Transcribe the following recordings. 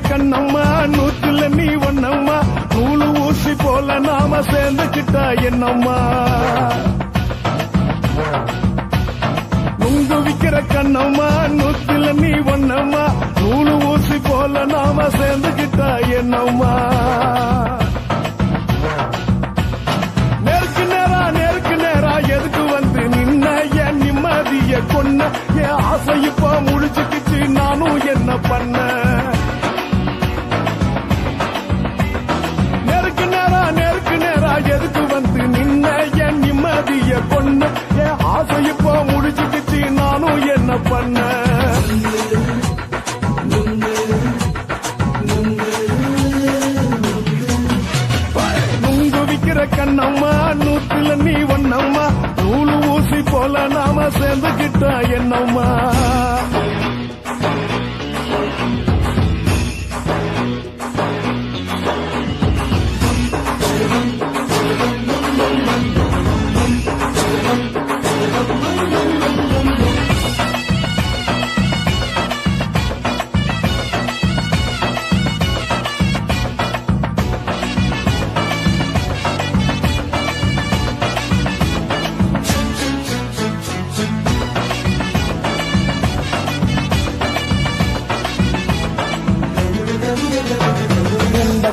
கண்ணம்மா நூத்துல நீ ஒன்னம்மா நூலு ஊசி போல நாம சேர்ந்துக்கிட்டா என்னம்மா நுங்கு விக்கிற கண்ணம்மா நூத்துல நீ ஒன்னம்மா நூலு ஊசி போல நாம சேர்ந்துக்கிட்டா என்னம்மா நேருக்கு நேரா எதுக்கு வந்து நின்ன என் நிம்மதிய கொன்ன என் ஆசை இப்ப முடிச்சுக்கிச்சு நானும் என்ன பண்ண எதுக்கு வந்து நின்ன என் நிம்மதிய கொன்ன என் ஆசை இப்போ முடிச்சுக்கிச்சு நானும் என்ன பண்ண நுங்கு விக்கிற கண்ணம்மா நூத்துல நீ ஒன்னம்மா நூலு ஊசி போல நாம சேர்ந்துக்கிட்டா என்னம்மா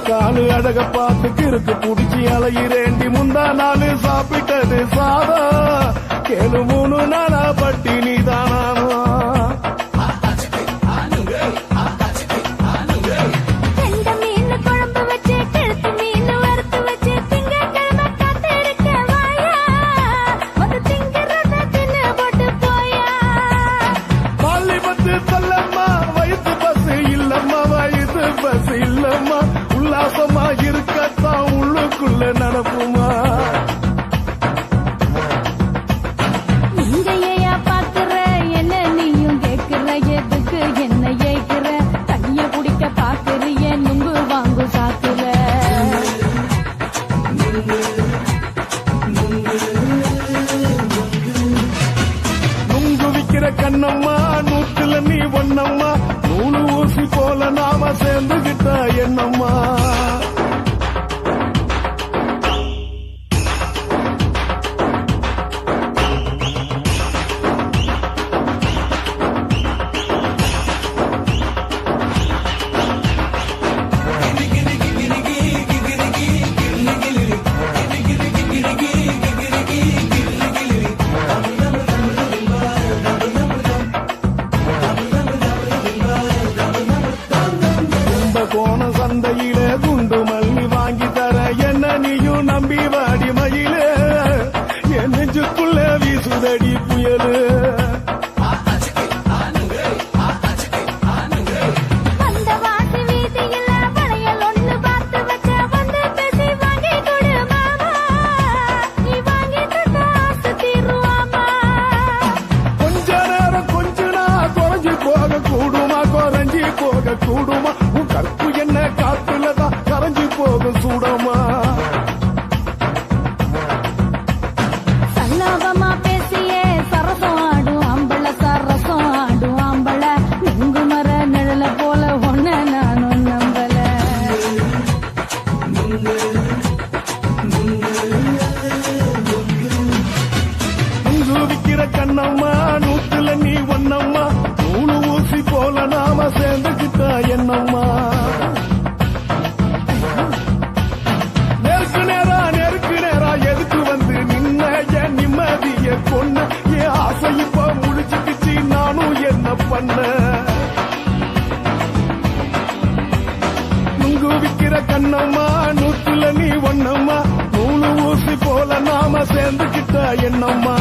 காலு அழக பார்த்து கிறுக்கு புடிச்சி அலையிறேண்டி முந்தா நாலு சாப்பிட்டது சாதம் கேளு 3 நாளா பட்டினி தானானோ சொல்லம்மா வயசு பஸ் இல்லம்மா வயசு பஸ் இல்லம்மா உல்லாசமா இருக்கத்தான் உள்ளுக்குள்ள நடப்புமா நீங்க பாக்குற என்ன நீயும் கேட்கிற எதுக்கு என்ன ஏய்க்கிற தண்ணிய குடிக்க பாக்குறிய நுங்கு வாங்கு சாக்குற நுங்கு விக்கிற கண்ணம்மா நூத்துல நீ ஒன்னம்மா நூலு ஊசி போல நாம சேர்ந்துகிட்டா என்னம்மா கோண சந்தையில குண்டு மல்லி வாங்கி தர என்ன நீயும் நம்பி வாடி மயில என் நெஞ்சுக்குள்ள வீசுதடி புயலு கொஞ்ச நேரம் கொஞ்ச நான் குறைஞ்சி போக கூடுமா குறைஞ்சி போக கூடுமா கற்பு என்ன காத்துலதான் கரைஞ்சு போகும் சூடமா சல்லாபமா பேசியே சரசம் ஆடும் ஆம்பள சரசம் ஆடும் ஆம்பள நுங்கு மர நிழல போல ஒன்ன நானும் நம்பல நுங்கு விக்கிற கண்ணம்மா நூத்துல நீ ஒன்னம்மா நூலு ஊசி போல நாம சேர்ந்துக்கிட்டா என்னம்மா நேருக்கு நேரா எதுக்கு வந்து நின்ன என் நிம்மதிய கொன்ன என் ஆசை இப்ப முடிச்சுக்கிச்சு நானும் என்ன பண்ண நுங்கு விக்கிற கண்ணம்மா நூத்துல நீ ஒன்னம்மா நூலு ஊசி போல நாம சேர்ந்துக்கிட்டா என்னம்மா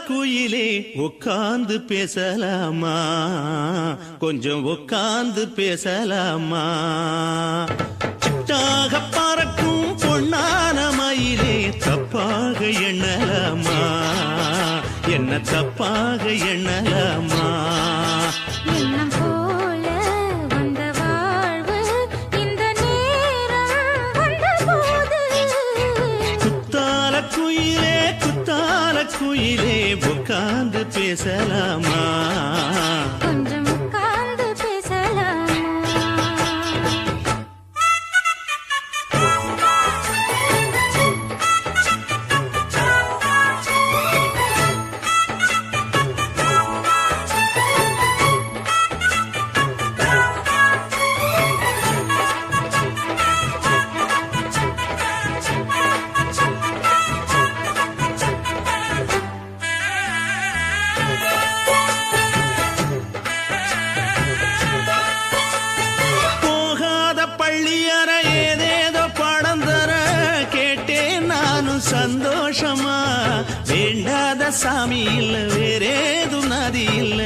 குயிலே உட்கார்ந்து பேசலாமா கொஞ்சம் உட்கார்ந்து பேசலாமா சிட்டாக பறக்கும் பொன்னான மயிலே தப்பாக எண்ணலாமா என்ன தப்பாக எண்ணலாமா எண்ணம் போல வந்த வாழ்வு இந்த நேரம் வந்தபோது குத்தால குயிலே உட்கார்ந்து பேசலாமா கொஞ்சம் உட்கார்ந்து பேசலாமா சந்தோஷமா வேண்டாத சாமி இல்ல வேறேது நதி இல்ல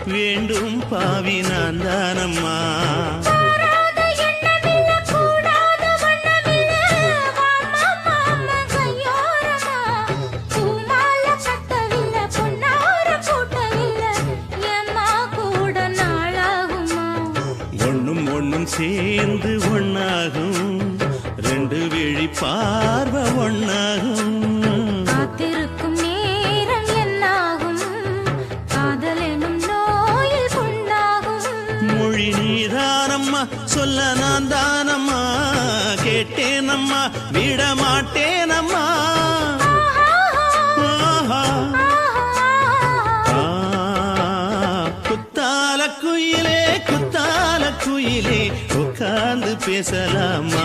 வேண்டும் பாவி நான் தானம்மா ஒண்ணும் ஒண்ணும் சேர்ந்து ஒண்ணாகும் ரெண்டு விழி பார்வை ஒண்ணாகும் காத்திருக்கும் நேரம் என்னாகும் காதல் எனும் நோயில் புண்ணாகும் மொழி நீதானம்மா சொல்ல நான் தானம்மா கேட்டேனம்மா விட மாட்டேனம்மா குத்தால குயிலே உட்கார்ந்து பேசலாமா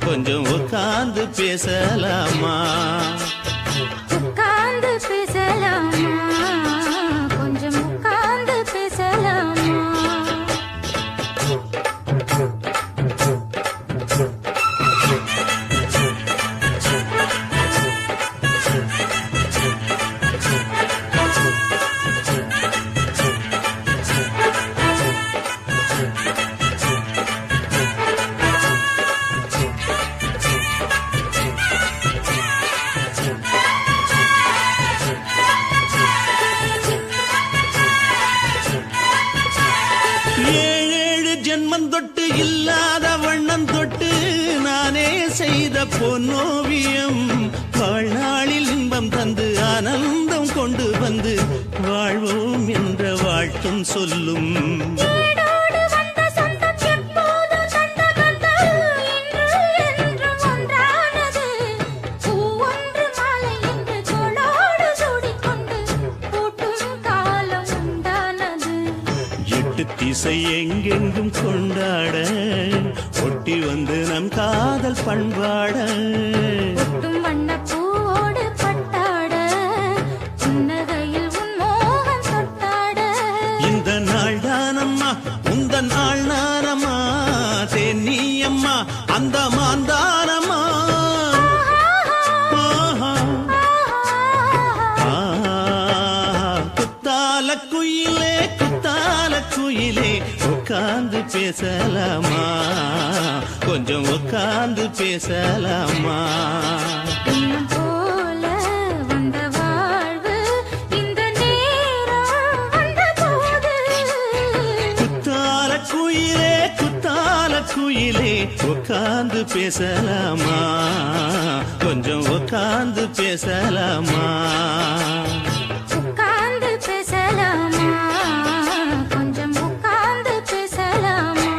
கொஞ்சம் உட்கார்ந்து பேசலாமா உட்கார்ந்து பேசலாமா கொஞ்சம் உட்கார்ந்து பேசலாமா தொட்டு இல்லாத வண்ணம் தொட்டு நானே செய்த பொன்னோவியம் வாழ்நாளில் இன்பம் தந்து ஆனந்தம் கொண்டு வந்து வாழ்வோம் என்ற வாழ்த்தும் சொல்லும் திசை எங்கெங்கும் கொண்டாட ஒட்டி வந்து நம் காதல் பண்பாட வண்ண பூவோடு பட்டாட புன்னகையில் உன் மோகம் தொட்டாட இந்த நாள் தானம்மா உந்த நாள் நானம்மா தென்னியம்மா அந்த மாந்தானம்மா குயிலே உட்கார்ந்து பேசலாமா கொஞ்சம் உட்கார்ந்து பேசலாமா போல வந்த வாழ்வு இந்த நேரம் வந்தபோது குத்தால குயிலே உட்கார்ந்து பேசலாமா கொஞ்சம் உட்கார்ந்து பேசலாமா உட்கார்ந்து பேசலாமா கொஞ்சம் உட்கார்ந்து பேசலாமா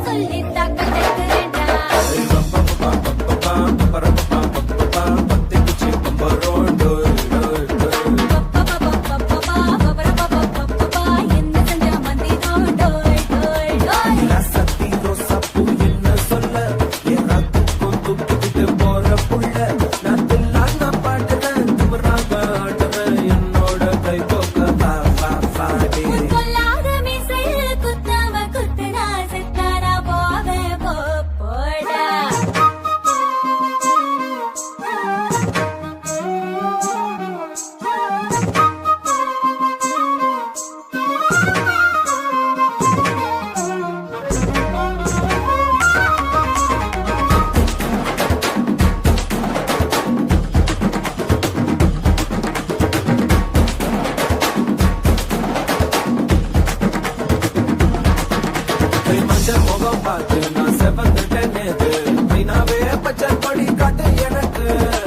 சொல்லி தாக்கத்துக்குறேன்டா. என்ன செஞ்சா மந்திரோ டோய் டோய் டோய். கொல்லாத மீசையில் குத்தாம குத்துனா செத்தானா போவே போடா.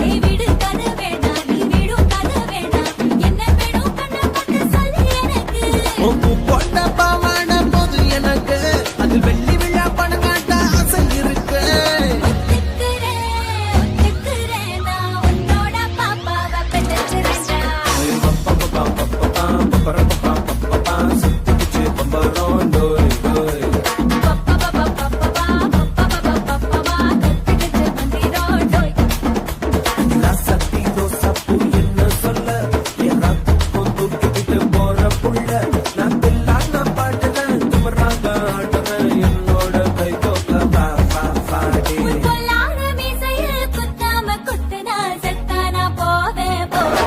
நீ விடு கதை வேணாம், நீ விடும் கதை வேணாம். என்ன வேணும் கண்ணை பார்த்து சொல்லு எனக்கு. ஒத்துக்கிறேன், நான் உன்னோட பாப்பாவை பெற்றெடுக்கிறேன்டா. கத்துக்கிட்டு மந்திரோ டோய். கொல்லாத மீசையில் குத்தாம குத்துனா செத்தானா போவே போடா.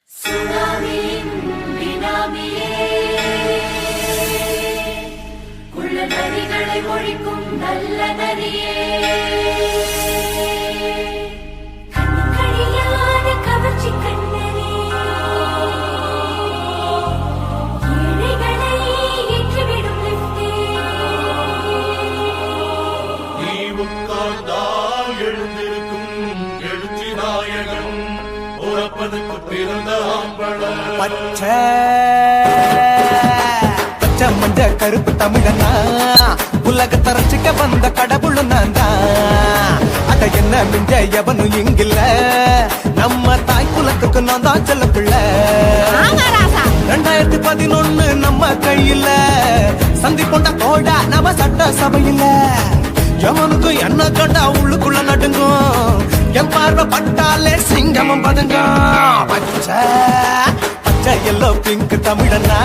சுனாமியின் பினாமியே, குள்ள நரிகளை ஒழிக்கும் நல்ல நரியே, கண்ணிக்கழியாத கவர்ச்சி கண்ணனே, ஏழைகளை ஏற்றிவிடும் லிப்டே. நீ உட்கார்ந்தால் எழுந்திருக்கும் எழுச்சி நாயகன் உறப்பதுக்கு பிறந்த ஆம்பளம். பச்சை மஞ்ச கருப்பு தமிழனா உலகத்தை ரசிக்க வந்த கடவுள் நான் தான். அட என்ன மிஞ்ச எவனும் இங்கில்ல, நம்ம தாய் குலத்துக்கு நான் தான் செல்ல பிள்ளை. 2011 நம்ம கையில சந்தி கொண்ட தோடா நம்ம சட்ட சபையில. எவனுக்கு என்ன கண்டா உள்ளுக்குள்ள நடுங்கும், என் பார்வை பட்டாலே சிங்கமும் பதுங்கும். பச்சை எல்லோ பிங்க் தமிழனா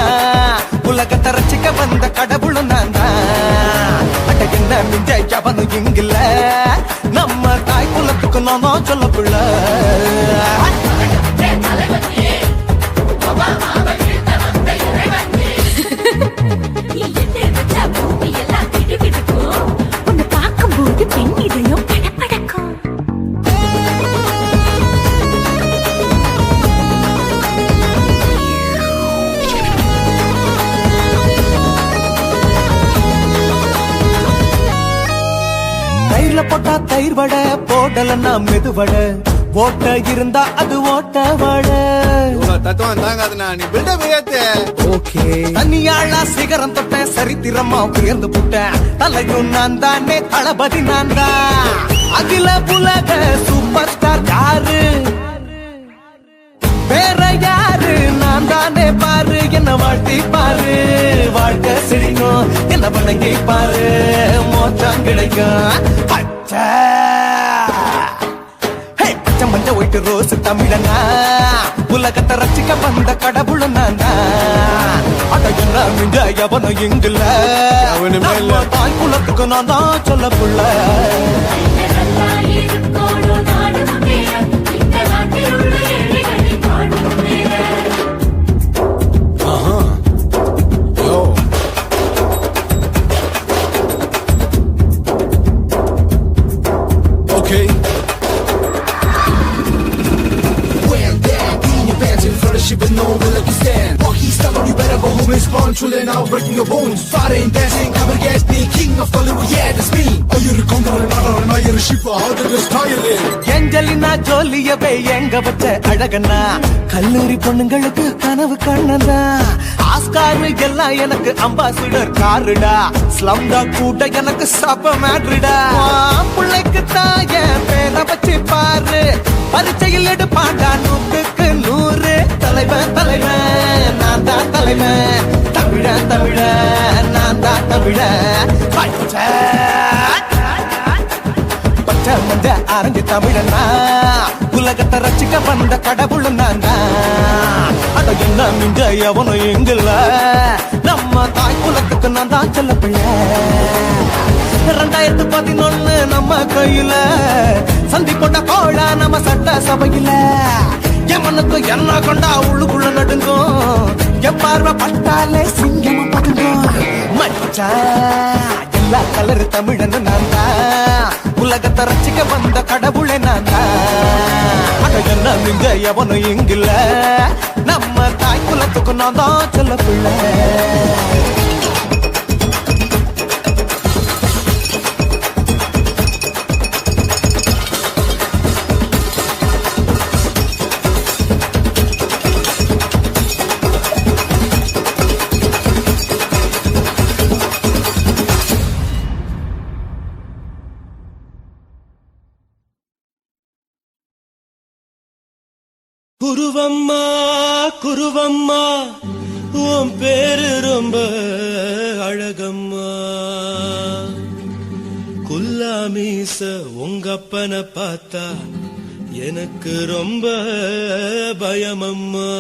உலகத்தை ரசிக்க வந்த கடவுள் நான் தான். அட என்ன மிஞ்ச எவனும் இங்கில்ல, நம்ம தாய் குலத்துக்கு நான் தான் சொல்ல பிள்ளை. நீ எட்டு வச்சா பூமி எல்லாம் கிடுகிடுக்கும். உன்னை பார்க்கும்போது பெண் இதயம் படபடக்கும். தயிர்ல போட்டா தயிர் வடை, போடலன்னா மெதுவடை, ஓட்ட இருந்தா அது ஓட்ட வடை. தத்துவம் தாங்காதுண்ணா, நீ பில்டப் ஏத்து. ஓகே தனியாளா சிகரம் தொட்ட சரித்திரமா உயர்ந்து புட்டேன். தலையும் நான் தானே, தளபதி நான் தான். அகில உலக சூப்பர் ஸ்டார் யாரு, வேற யாரு, நான் தானே பாரு. என்ன வாழ்த்தி பாரு, வாழ்க்கை சிரிக்கும். என்ன வணங்கி பாரு, மோச்சம் கிடைக்கும். பச்சை பச்சை மஞ்ச ஒயிட்டு ரோஸ் தமிழனா உலகத்தை ரசிக்க வந்த கடவுள் நான் தான். அட என்ன மிஞ்ச எவனும் இங்கில்ல, எவனுமே இல்ல. நம்ம தாய் குலத்துக்கு நான் தான் சொல்ல புள்ள. நல்லா இருக்கோடும் நாடும் மேல, இந்த நாட்டில் உள்ள ஏழைகளின் வாழ்வும் மேல. Okay. When down in your pants in front of shit with no will like you stand. Walk he's stuck, you better go home and spawn. True, then now breaking your bones. Foreign dancing, cover gas, the king of Hollywood, yeah, that's me. Ayuru Kondar, Nara, Ayuru Shiva, how did you style it? Angelina ஜோலியவே எங்க வச்ச அழகனா கல்லூரி பொண்ணுங்களுக்கு கனவு கண்ணனா Oscar எல்லாம் எனக்கு ambassador காருடா ஸ்லம்டா கூட எனக்கு சப மேட்ரிடா பிள்ளைக்கு தான் என் பேரை வச்சு பாரு பரீட்சையில் எடுப்பாண்டா 100க்கு 100 தலைவன் தலைவன் நான் தான் தலைவன் தமிழன் தமிழன் நான் தான் தமிழன் பச்சை மஞ்ச அரஞ்சு தமிழனா உலகத்தை ரசிக்க வந்த கடவுள் நான் அட என்ன மிஞ்ச எவனும் எங்கல்ல நம்ம தாய் குலத்துக்கு நான் தான் செல்ல பிள்ளை 2011 நம்ம கையில சந்தி போட்ட கோழா நம்ம சட்ட சபையில எமனுக்கு என்ன கொண்டா உள்ளுக்குள்ள நடுங்கும் என் பார்வை பட்டாலே சிங்கமா பதுங்கும் மச்சா எல்லா கலர் தமிழன் நான் தான் உலகத்தை ரசிக்க வந்த கடவுளை நான் தான் என்ன மிஞ்ச எவனும் இங்கில்ல நம்ம தாய் குலத்துக்கு நான் தான் சொல்ல பிள்ளை குருவம்மா குருவம்மா உன் பேரு ரொம்ப அழகம்மா குல்லாமீச உங்கப்பனை பார்த்தா எனக்கு ரொம்ப பயமம்மா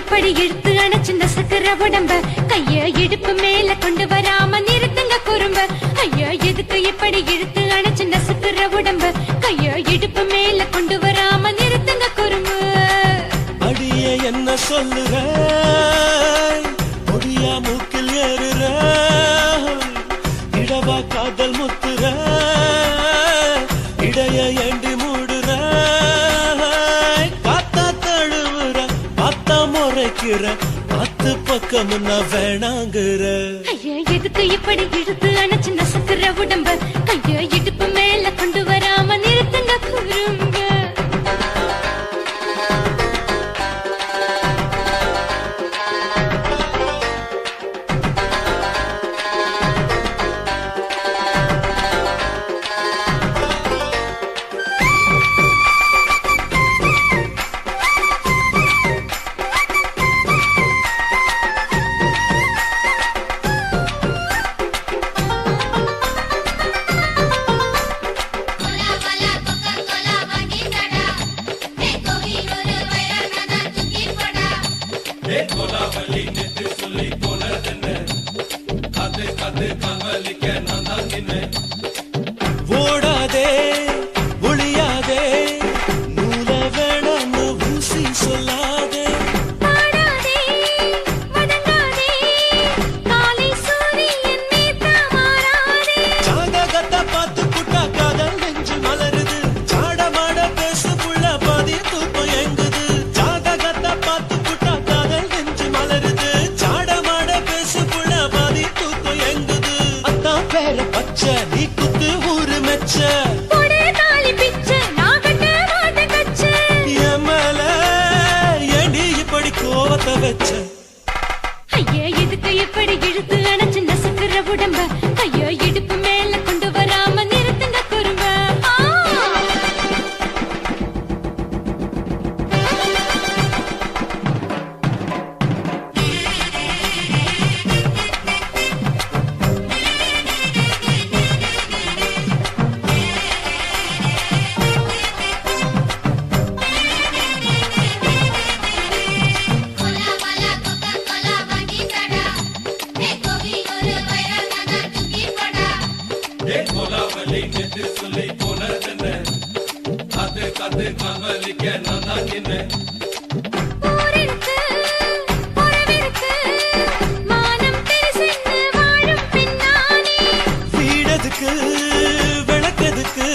இப்படி இழுத்து அணைச்சு நசுக்கிற உடம்ப கைய இடுப்பு மேல கொண்டு வராம நிறுத்துங்க குறும்ப ஐயா எதுக்கு இப்படி இழுத்து அணைச்சு நசுக்கிற உடம்ப கைய இடுப்பு மேல கொண்டு வராம நிறுத்துங்க குறும்பு அடிய என்ன சொல்லுற பொடியா மூக்கில் ஏறுற இடவா காதல் முத்துற இடைய ஏண்டி மூடுற காத்தா தழுவுற பார்த்தா முறைக்கிற 10 பக்கம் நான் வேணாங்குற ஐயா எதுக்கு இப்படி இழுத்து அணைச்சு நசுக்கிற உடம்ப கைய இடுப்பு மேல கொண்டு வராம நிறுத்துங்க குறும்ப ஓடாதே ஒளியாதே நூல வேணான்னு ஊசி சொல்லாதே ஜாதகத்தை பார்த்து புட்டா காதல் நெஞ்சு மலருது சாடமாட பேசு புள்ள பாதி தூக்கம் எங்குது ஜாதகத்தை பார்த்து புட்டா காதல் நெஞ்சு மலருது சாடமாட பேசு புள்ள பாதி தூக்கம் எங்குது அத்தான் பேர பச்சை நீ குத்து ஊரு மெச்ச கோவத்தை வச்ச ஐயா எதுக்கு இப்படி இழுத்து அணைச்சு நசுக்கிற உடம்ப கையோ இடுப்பு மேல கொண்டு வராம நிறுத்துங்க குறும்ப நான் என்ன ஊரிருக்கு, உறவிருக்கு, மானம் தெரிசென்று வாழும் பெண்ணானே. வீடதுக்கு விளக்கதுக்கு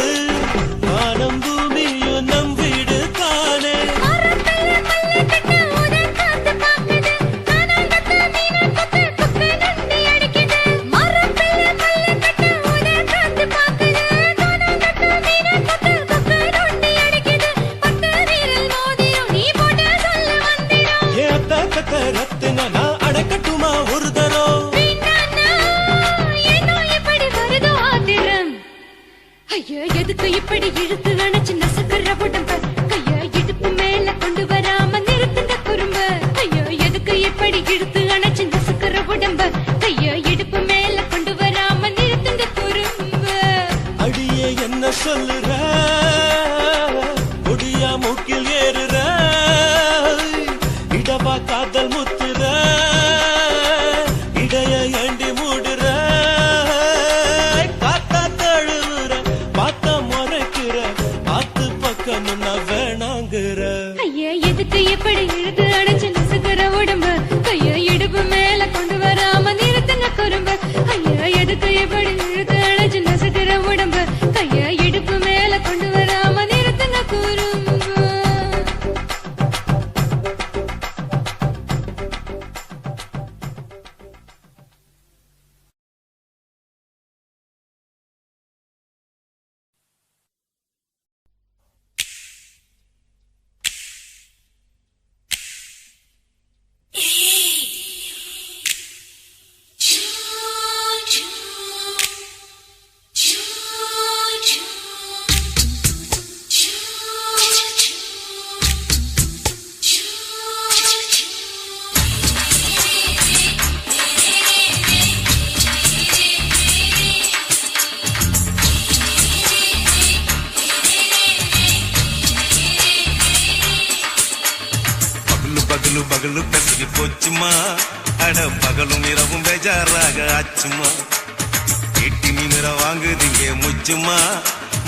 வானம் பூமியும் நம் வீடு தானே மரத்துல மல்லு கட்டு உதர் காத்து பாக்குது. கானாங்கத்து மீனாங்கத்து குக்கு நொண்டி அடிக்குது. மரத்துல மல்லு கட்டு உதர் காத்து பாக்குது. கானாங்கத்து மீனாங்கத்து குக்கு நொண்டி அடிக்குது. பட்டு வீரல் மோதிரம் நீ போட்டு சொல்ல வந்திடும். ஏ அத்த கத்த ரத்தின நான் அடக்கட்டுமா ஒரு தரம் வீணானா, ஏனோ இப்படி வருதோ ஆத்திரம். ஐயா, எதுக்கு இப்படி இழுத்து அணைச்சு நசுக்குற உடம்ப? கைய இடுப்பு மேல கொண்டு வராம நிறுத்துங்க குறும்ப. ஐயா, எதுக்கு இப்படி இழுத்து அணைச்சு நசுக்குற உடம்ப? கைய இடுப்பு மேல கொண்டு வராம நிறுத்துங்க குறும்ப. அடியே என்ன சொல்லுற ஒடியா மூக்கில் ஏறுற இடவா காதல் முத்துற இடைய ஏண்டி மூடுற காத்தா தழுவுற பார்த்த முறைக்கிற பார்த்து பக்கம் நான் வேணாங்கிற ஐயா, எதுக்கு இப்படி இழுத்து அணைச்சு நசுக்குற உடம்ப? கைய இடுப்பு மேல கொண்டு வராம நிறுத்துங்க குறும்ப. ஐயா, எதுக்கு இப்படி இழுத்து அணைச்சு நசுக்குற உடம்ப? கைய இடுப்பு மேல கொண்டு வராம நிறுத்துங்க குறும்ப. பகலு பகலு பெசகி போச்சுமா அட பகலும் இரவும் பேஜாராக ஆச்சுமா எட்டி நிமிர வாங்குதீங்க முச்சுமா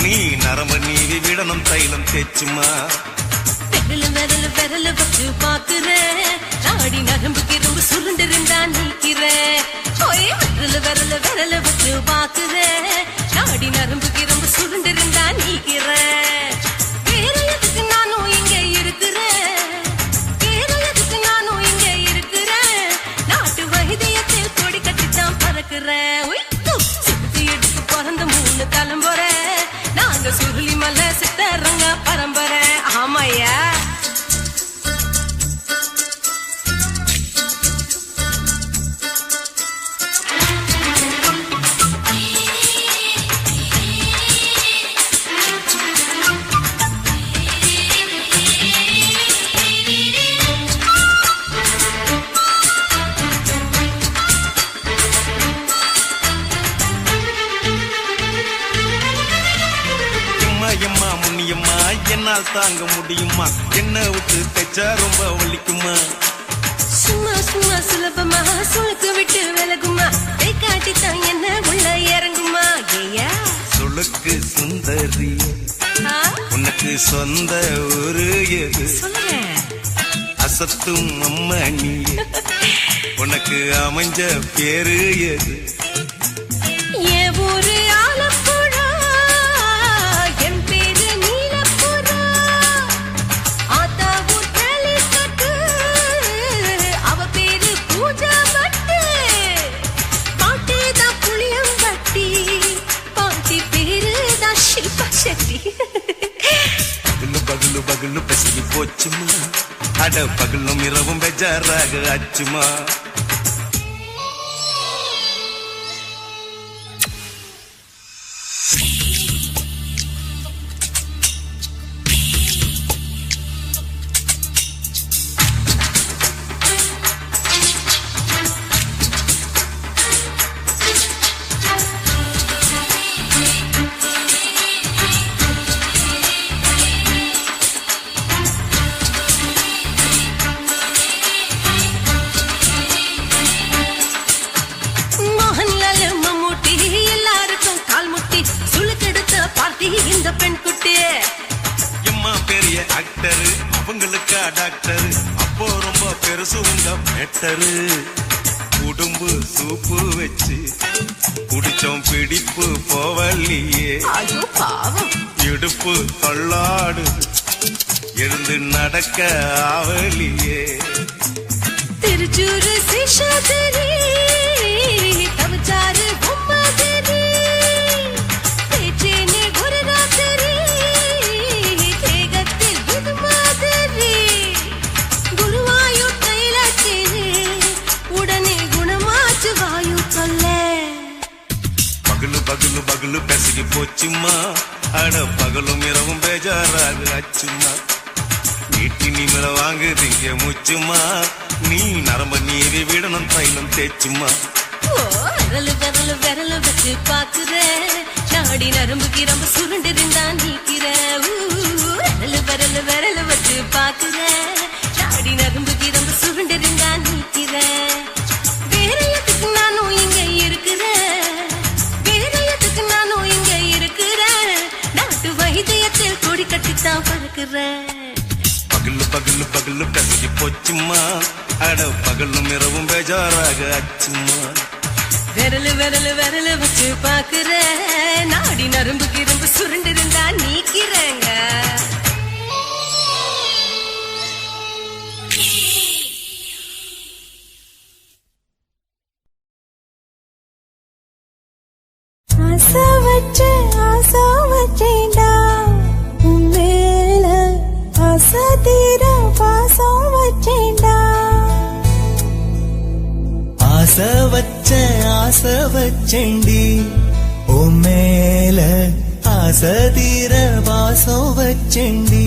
நீ நரம்ப நீவி விடணும் தைலம் தேச்சுமா விரல விரல வச்சு பாக்குறேன் நாடி நரம்புக்கு ரொம்ப சுருண்டு இருந்தா நீக்கிறேன் விரல விரல வச்சு பாக்குறேன் நாடி நரம்புக்கு ரொம்ப சுருண்டு இருந்தா நீக்கிறேன் வேற எதுக்கு நானும் இங்க இருக்கிறேன் வேற எதுக்கு நானும் இங்க இருக்கிறேன் நாட்டு வைத்தியத்தில் கொடி கட்டித்தான் பறக்கிறேன் சுத்தி எடுத்து பிறந்த 3 தலைமுறை நாங்க சுருளி மலை சித்தரங்க பரம்பரை ஆமாயா எம்மா முன்னியம்மா என்னால் தாங்க முடியுமா என்ன விட்டு தைச்சா ரொம்ப வலிக்குமா சும்மா சும்மா சுலபமா சுளுக்கு விட்டு விலகுமா கை காட்டித்தான் என்ன உள்ள இறங்குமா ஏயா சுளுக்கு சுந்தரி உனக்கு சொந்த ஊரு எது சொல்றேன் அசத்தும் அம்மா நீ உனக்கு அமைஞ்ச பேரு எது என் ஊரு ஆலப்புழா என் பேரு நீலப்புறா ஆத்தா ஊர் கட்டு அவ பேரு பூஜா பட்டு பாட்டிதான் புளியம்பட்டி பாட்டி பேரு தான் ஷில்பா செட்டி பகலு பகலு பகலு பெசகி போச்சுமா அட பகலும் இரவும் பெஜாராக ஆச்சுமா அவங்களுக்கா டாக்டர் அப்போ ரொம்ப பெருசு உங்க மேட்டரு உடும்பு சூப்பு வச்சு குடிச்சோம் பிடிப்பு போவல்லையே இடுப்பு தள்ளாடு எழுந்து நடக்க ஆவலியே திருச்சூரு சிஷாதிரி தவச்சாரு பொம்மாதிரி பேச்சேனே ஒரு ராத்திரி தேகத்தில் புது மாதிரி குருவாயூர் கைலாச்சேனே உடனே குணமாச்சு வாயு சொல்ல பகலு பகலு பகலு பெசகி போச்சுமா அட பகலும் இரவும் பேஜாராக ஆச்சுமா வீட்டி நீங்கள வாங்குதீங்க முச்சுமா நீ நரம்ப நீவி விடணும் தைலம் தேச்சுமா விரலு விரலு விரலு வச்சு பாக்குற நாடி நரம்பு கிரம்பு சுருண்டு இருந்தா நீக்கிற விரலு விரலு விரலு வச்சு பாக்குற நாடி நரம்பு கிரம்பு சுருண்டு இருந்தா நீக்கிற வேற எதுக்கு நானும் இங்க இருக்கிற வேற எதுக்கு நானும் இங்க இருக்கிற நாட்டு வைத்தியத்தில் கொடி கட்டித்தான் பறக்குற பகலு பகலு பகலு பெசகி போச்சுமா அட பகலும் இரவும் பேஜாராக ஆச்சுமா விரலு விரலு விரலு வச்சு பாக்குற நாடி நரம்பு கிரம்பு சுருண்டு இருந்தா நீக்கிறங்க ஆசை வச்சேன்டா உன்மேல ஆசை தீர பாசம் வச்சேன்டா ஆசை வச்சேண்டி ஓ மேல ஆசை தீர வாசம் வச்சேண்டி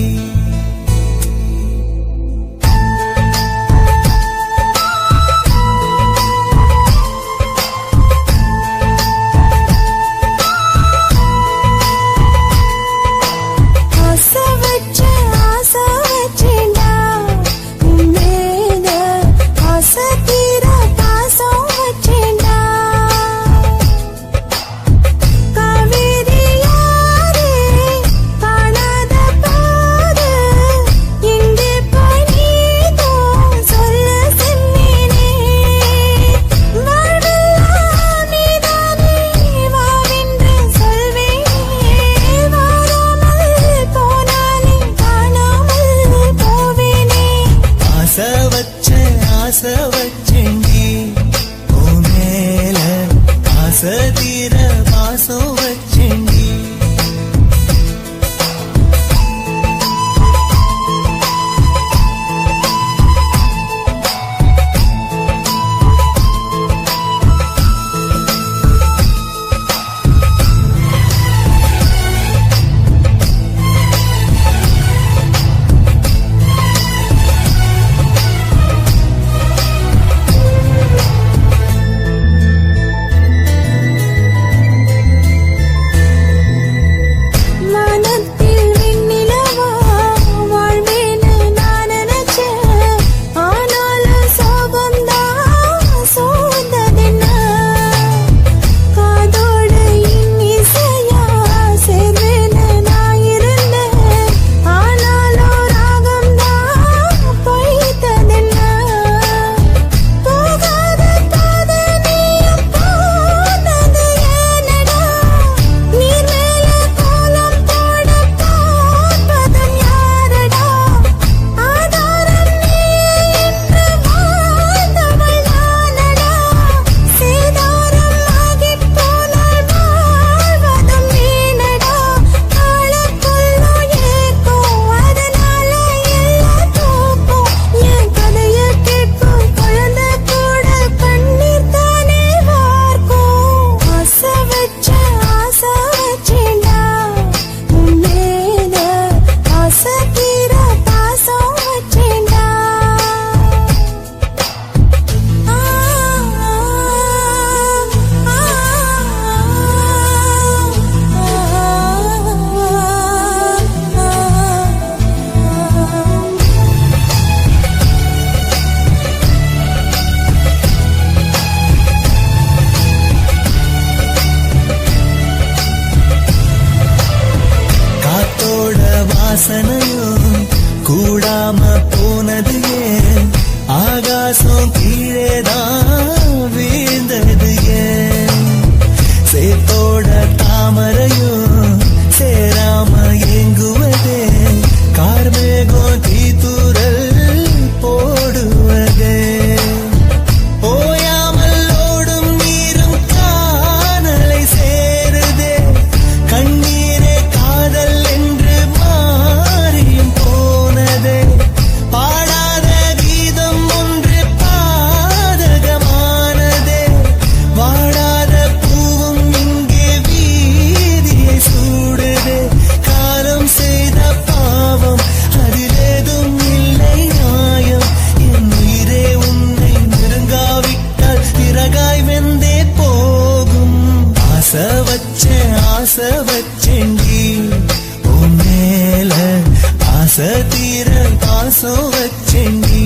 வாசனையும் கூடா இல்லாம போனது ஏன் ஆகாசம் கீழேதான் வீழ்ந்தது ஏன் சேத்தோட தாமரையும் சேராம ஏங்குவதே கார்மேகம் தீத்துரல் போடுவதே ஓயாமல் ஓடும் நீரும் காணலை சேருதே கண்ணீரே காதல் என்று மாறியும் போனதே பாடாத கீதம் ஒன்று பாதகமானதே வாடாத பூவும் இங்கே வீதியை சூடுதே காலம் செய்த பாவம் அதிலேதும் இல்லை நியாயம் என் உயிரே உன்னை நெருங்காவிட்டால் திறகாய் வெந்தே போகும் ஆசை வச்சேன்டி உன் மேல ஆசை தீர பாசம் வச்சேன்டி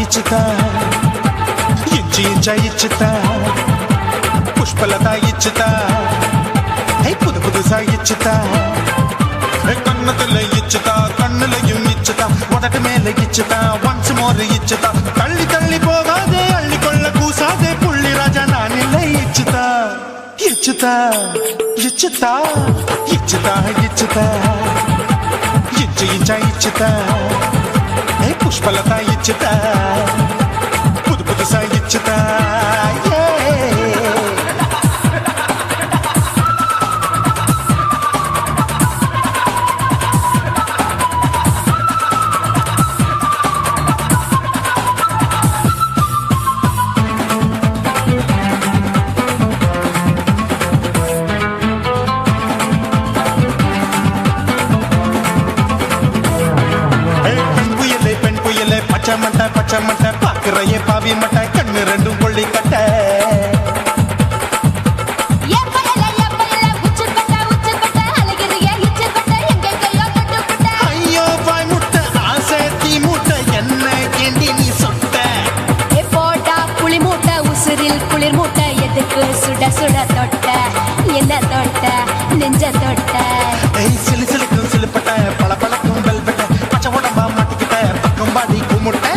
ఇచ్చుతా ఇచ్చుతా పుష్పలత ఇచ్చుతా పుదు పుదుసా ఇచ్చుతా కన్నతుల ఇచ్చుతా కన్నులயும் ఇచ్చుతా మొదటి మేల ఇచ్చుతా వన్స్ మోర్ ఇచ్చుతా తల్లి తల్లి పోగాదే అள்ளிకొள்ள కూసాదే పుల్లి రాజా నానిల్ల ఇచ్చుతా ఇచ్చుతా ఇచ్చుతా ఇచ్చుతా ఇచ్చుతా ఇచ్చుతా పుష్పలత ఇచ్చుతా పుదు పుదుసా ఇచ్చుతా பச்சமட்ட பாக்குறையே பாவி மட்ட கண்ணு ரெண்டும் கொள்ளி கட்ட ஐயோ பாய் முட்டை ஆசை தீ மூட்டை என்ன கேண்டி நீ சொட்ட போட்டா புளி மூட்டை உசுரில் குளிர் மூட்டை எதுக்கு சுட சுட தொட்ட என்ன தொட்ட நெஞ்ச தொட்ட சிலு சிலுக்கும் சிலுப்பட்ட பல பழக்கும் வெல்வெட்ட பச்சை உடம்பா மாட்டிக்கிட்ட பக்கம் பாடி குமுட்ட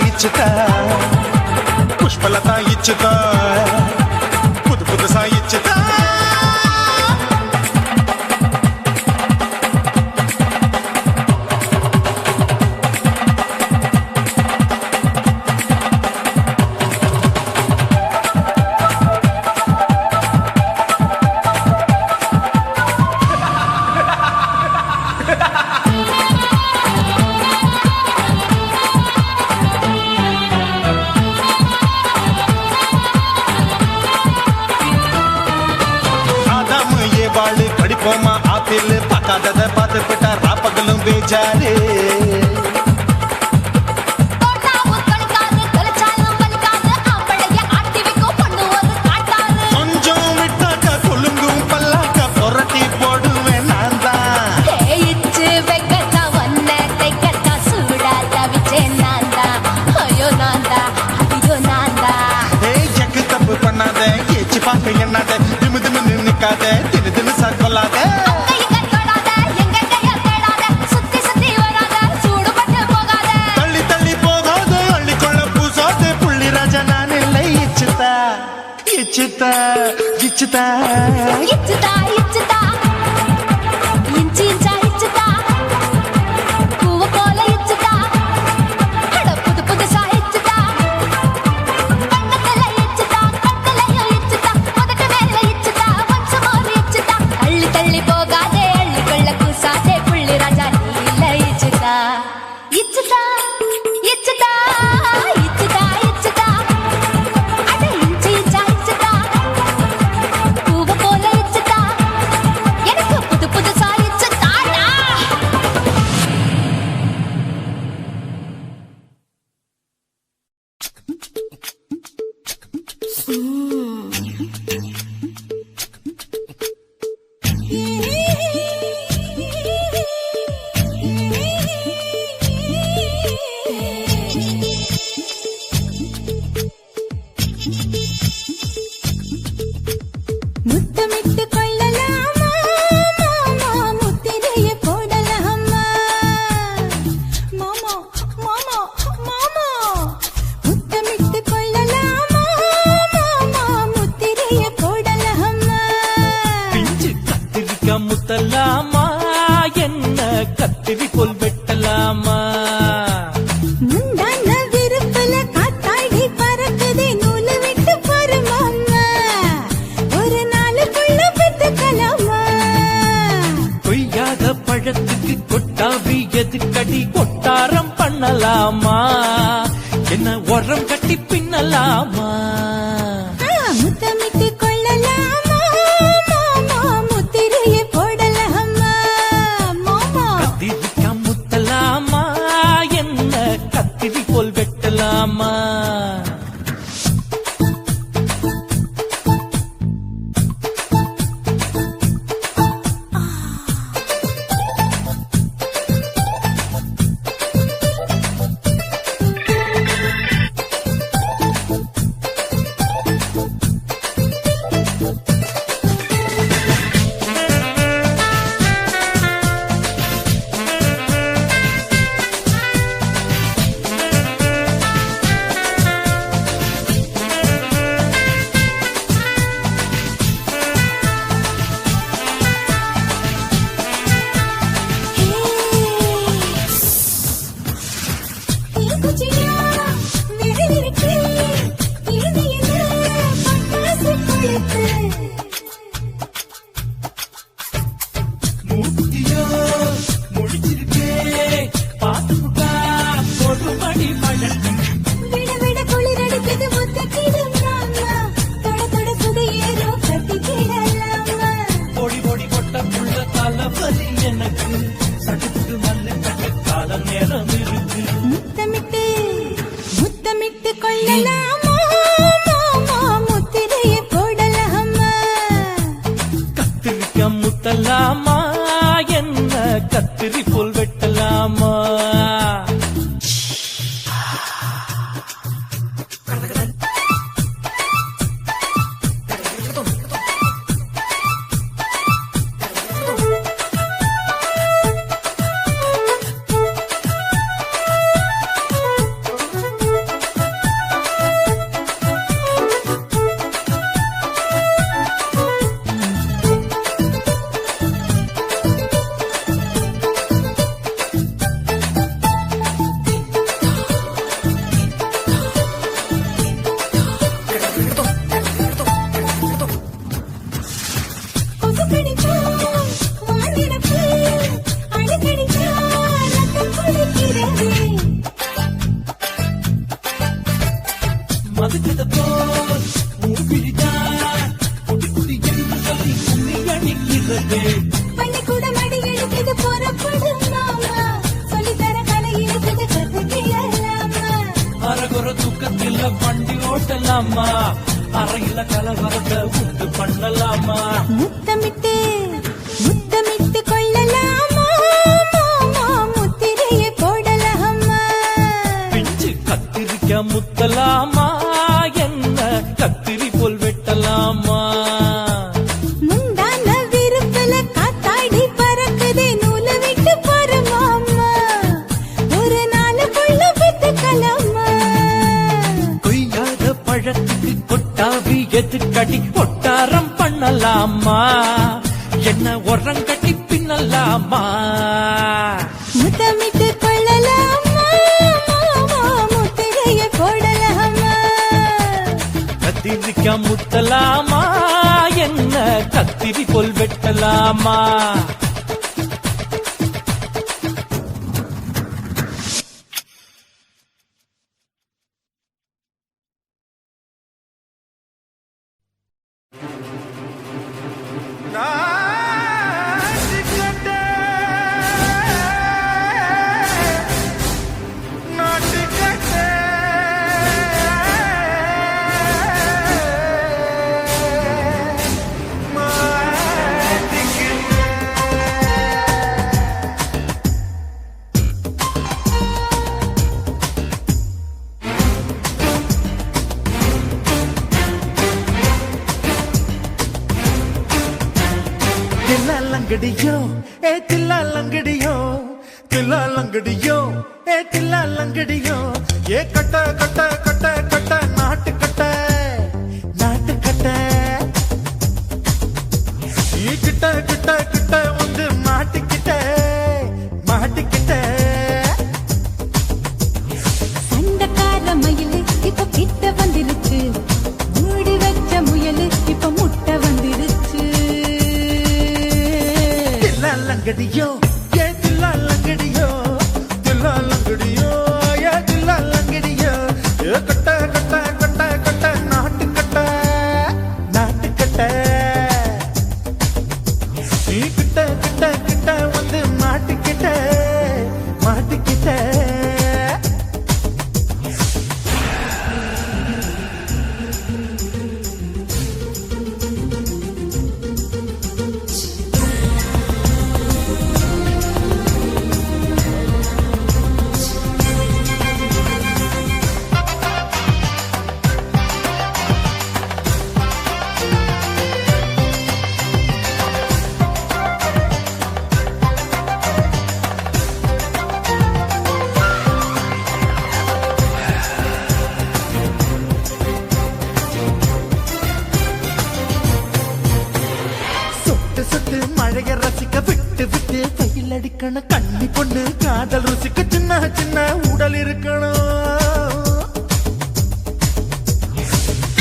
ఇచ్చుతా పుష్పలత ఇచ్చుతా పుదు పుదుసా ఇచ్చుతా படிப்போமா ஆப்பிள் பார்க்காதத பார்த்து விட்டா ராப்பகலும் பேஜாரு கொஞ்சம் விட்டாக்க கொழுங்கும் பல்லாக்க புரட்டி போடுவேன் நான் தான் எக்கு தப்பு பண்ணாத ஏச்சு பார்க்க என்னாத திமு திமு நிக்காத திரு திரு சாக்கொள்ளாத தள்ளி தள்ளி போகாத அள்ளிக்கொள்ள பூசாத புள்ளி ராஜா நான் இல்லை இச்சுதா இச்சுதா இச்சுதா இச்சுதா இச்சுதா இஞ்சி இஞ்சா இச்சுதா பூவ போல பண்ணலாமா என்ன உரம் கட்டி பின்னலாமா முத்தமிட்டு கொள்ளலாமா மாமா முத்திரையை போடலாமா மாமா கத்திரிக்கா முத்தலாமா என்ன கத்திரி போல் வெட்டலாமா முத்தமிட்டு கொள்ளலாமா மாமா முத்திரையை போடலாமா கத்திரிக்கா முத்தலாமா என்ன கத்திரி போல் வெட்டலாமா பள்ளிக்கூடம் அடி எடுத்தது புறப்படும் மாமா சொல்லித்தர கலை இருக்குது கத்துக்கலாமா அரகுற தூக்கத்தில் வண்டி ஓட்டலாமா அறையில கலவரத்தை உண்டு பண்ணலாமா முத்தமிட்டு முத்தமிட்டு கொள்ளலாமா மாமா முத்திரையை போடலாமா பிஞ்சு கத்திரிக்கா முத்தலாமா என்ன கத்திரி போல் வெட்டலாமா முந்தான விருப்பல காத்தாடி பறக்குதே நூலை விட்டு போற மாமா ஒரு நாளுக்குள்ள வித்துக்கலாமா கொய்யாத பழத்துக்கு கொட்டாவி எதுக்கடி கொட்டாரம் பண்ணலாமா என்ன உரம் கட்டி பின்னலாமா முத்தமிட்டு கொள்ளலாமா மாமா முத்திரையை போடலாமா கத்திரிக்கா முத்தலாமா என்ன கத்திரி போல் வெட்டலாமா தில்லாலங்கடியோ ஏ தில்லாலங்கடியோ தில்லாலங்கடியோ ஏ தில்லாலங்கடியோ ஏ கட்ட கட்ட கட்ட கட்ட நாட்டு கட்ட நாட்டு கட்ட ஈ கிட்ட கிட்ட கிட்ட வந்து மாட்டிக்கிட்ட மாட்டிக்கிட்ட சண்டக்கார மயிலு இப்ப கிட்ட வந்துருச்சு மூடி வச்ச முயலு இப்ப முட்டை வந்துருச்சு தில்லாலங்கடியோ ஏ தில்லாலங்கடியோ தில்லாலங்கடியோ இருக்கணும் கண்ணி பொண்ணு காதல் ருசிக்கு சின்ன சின்ன உடல் இருக்கணும்.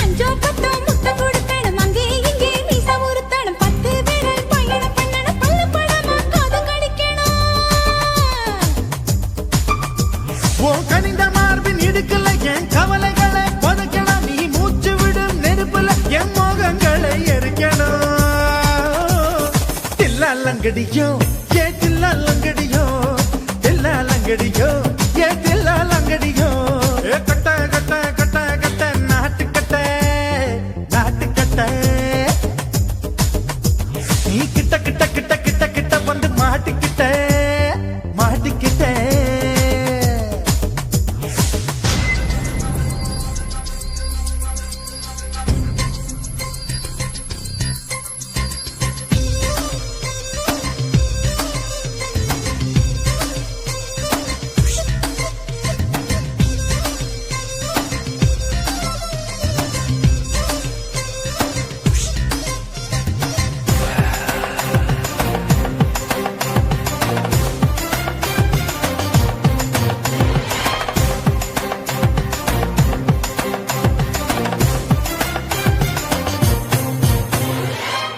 அஞ்சோ பத்தோ முட்டை கொடுக்கணும் அங்கே இங்கே மீச உருத்தணும் 10 விரல் பயணம் பண்ணணும் பல்ல படமா காது கடிக்கணும். ஓ கனிந்த மார்பின் இடுக்கல என் கவலைகளை புதைக்கணும். நீ மூச்சு விடும் நெருப்புல என் மோகங்களை எரிக்கணும். தில்லாலங்கடியோ ஏ தில்லாலங்கடியோ தில்லாலங்கடியோ ஏ தில்லாலங்கடியோ கட்ட கட்ட கட்ட கட்ட நாட்டுக்கட்ட நாட்டுக்கட்ட நீ கிட்ட கிட்ட கிட்ட கிட்ட கிட்ட வந்து மாட்டிக்கிட்ட மாட்டிக்கிட்ட.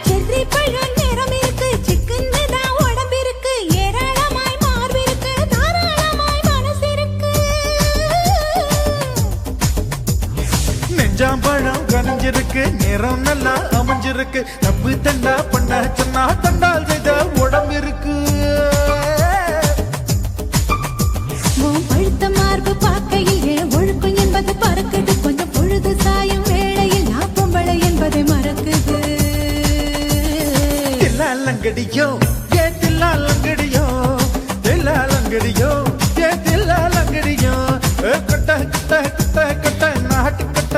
செர்ரி பழம் நிறம் இருக்கு சிக்கன்னு தான் உடம்பு இருக்கு ஏராளமாய் மார்பு இருக்கு தாராளமாய் மனசு இருக்கு. நெஞ்சாம்பழம் கனிஞ்சிருக்கு நிறம் நல்லா அமைஞ்சிருக்கு தப்பு தண்டா பண்ண சொன்னா தண்டால் செய்த உடம்பு இருக்கு. உன் பழுத்த மார்பு பார்க்கையில் என் ஒழுக்கம் என்பது பறக்குது கொஞ்சம் பொழுது சாயும் வேளையில் நான் பொம்பளை என்பதை மறக்குது. தில்லாலங்கடியோ ஏ தில்லாலங்கடியோ தில்லாலங்கடியோ ஏ தில்லாலங்கடியோ கட்ட கட்ட கட்ட கட்ட நாட்டுக்கட்ட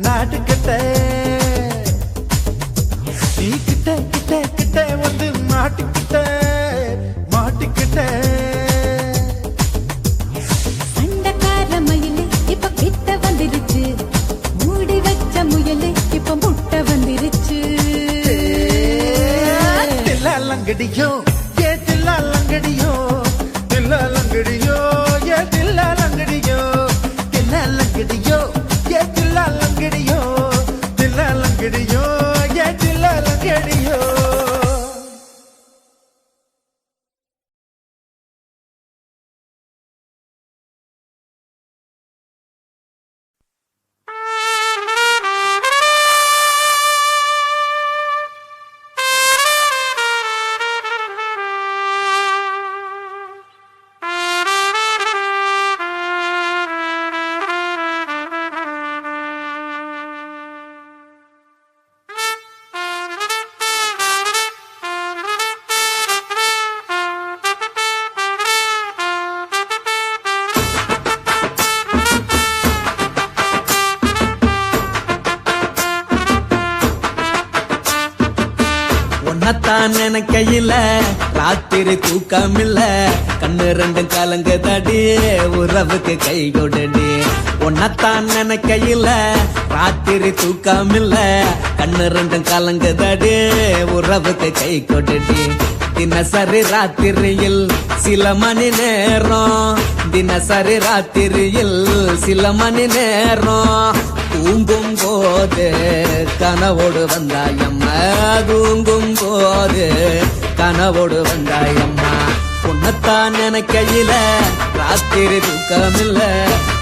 நாட்டுக்கட்ட நீ கிட்ட கிட்ட கிட்ட வந்து மாட்டிக்கிட்ட மாட்டிக்கிட்ட. சண்டைக்கார மயிலு இப்ப கிட்ட வந்துருச்சு மூடி வச்ச முயலு இப்ப முட்டை வந்துருச்சு. தில்லாலங்கடியோ ஏ தில்லாலங்கடியோ தில்லாலங்கடியோ ஏ தில்லாலங்கடியோ தில்லாலங்கடியோ ஏ தில்லாலங்கடியோ தில்லாலங்கடியோ ஏ தில்லாலங்கடியோ. உன்னத்தான் நினைக்கையில ராத்திரி தூக்கமில்ல கண்ணு ரெண்டும் கலங்குதடி உறவுக்கு கை கொடுடி. உன்னத்தான் நினைக்கையில ராத்திரி தூக்கமில்ல கண்ணு ரெண்டும் கலங்குதடி உறவுக்கு கை கொடுடி. தினசரி ராத்திரியில் சில மணி நேரம் தினசரி ராத்திரியில் சில மணி நேரம் தூங்கும் போது கனவோடு வந்தாயம்மா தூங்கும் போது கனவோடு வந்தாயம்மா. உன்னத்தான் நினைக்கையில ராத்திரி தூக்கமில்ல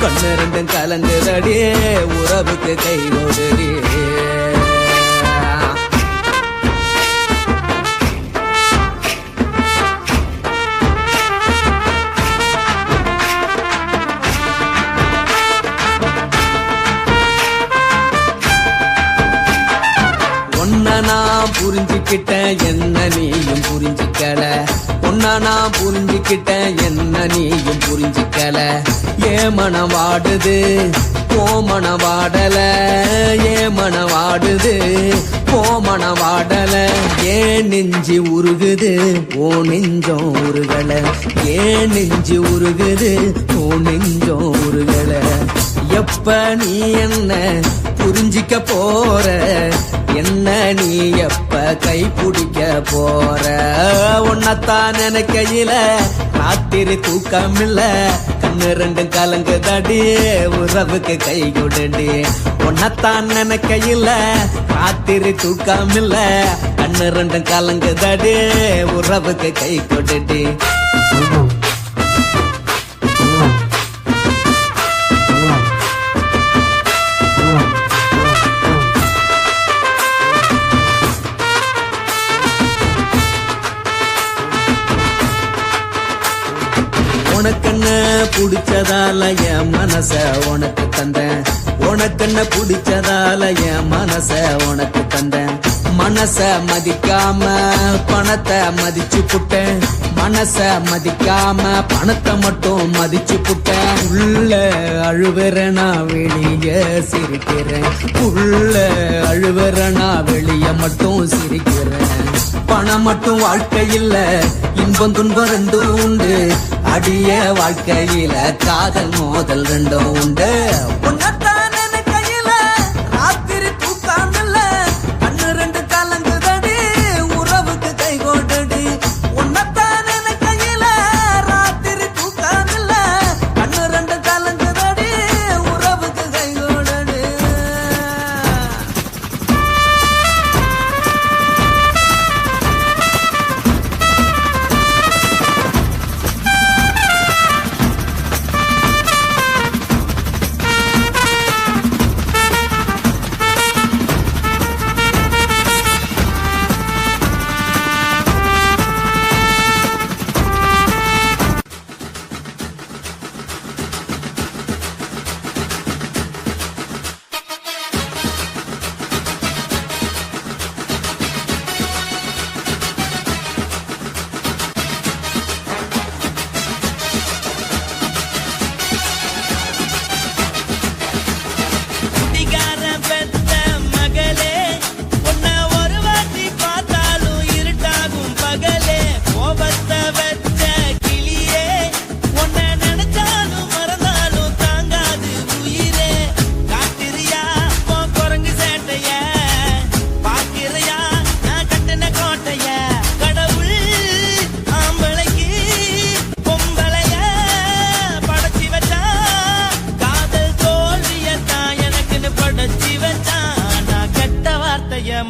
கண்ணு ரெண்டும் கலங்குதடி உறவுக்கு கை கொடுடி. நான் புரிஞ்சுக்கிட்டேன் என்ன நீயும் புரிஞ்சுக்கல ஒன்னா நான் புரிஞ்சுக்கிட்டேன் என்ன நீயும் புரிஞ்சுக்கல. ஏன் மனம் வாடுது ஓ மனம் வாடல ஏன் மனம் வாடுது ஓ மனம் வாடல. ஏன் நெஞ்சு உருகுது ஓ நெஞ்சம் உருகல ஏன் நெஞ்சு உருகுது ஓ நெஞ்சம் உருகல. எப்ப நீ என்ன புரிஞ்சிக்க போற என்ன நீ எப்ப கை பிடிக்க போற உன்னத்தான் நினைக்கையில ராத்திரி தூக்கம் இல்ல கண்ணு ரெண்டும் கலங்குதடி உறவுக்கு கை கொடுடி உன்னத்தான் நினைக்கையில ராத்திரி தூக்கம் இல்ல கண்ணு ரெண்டும் கலங்குதடி உறவுக்கு கை கொடுடி உனக்கென்ன பிடிச்சதால என் மனச உனக்கு தந்தேன் உனக்கென்ன பிடிச்சதால என் மனச உனக்கு தந்தேன் மனச மதிக்காம பணத்தை மதிச்சு புட்டேன் மனச மதிக்காம பணத்தை மட்டும் மதிச்சு புட்டேன் உள்ள அழுவுற நான் வெளிய சிரிக்கிறேன் உள்ள அழுவுற நான் வெளிய மட்டும் சிரிக்கிறேன் பணம் மட்டும் வாழ்க்கையில் இன்பம் துன்பம் ரெண்டும் உண்டு அடிய வாழ்க்கையில காதல் மோதல் ரெண்டும் உண்டு உன்னத்தான் நினைக்கையில ராத்திரி தூக்கம் இல்ல கண்ணு ரெண்டு கலங்குதடி உறவுக்கு கை கொண்டடி உன்னத்தான் நினைக்கையில ராத்திரி தூக்கம் இல்ல கண்ணு ரெண்டு கலங்குதடி உறவுக்கு கை கொண்டடி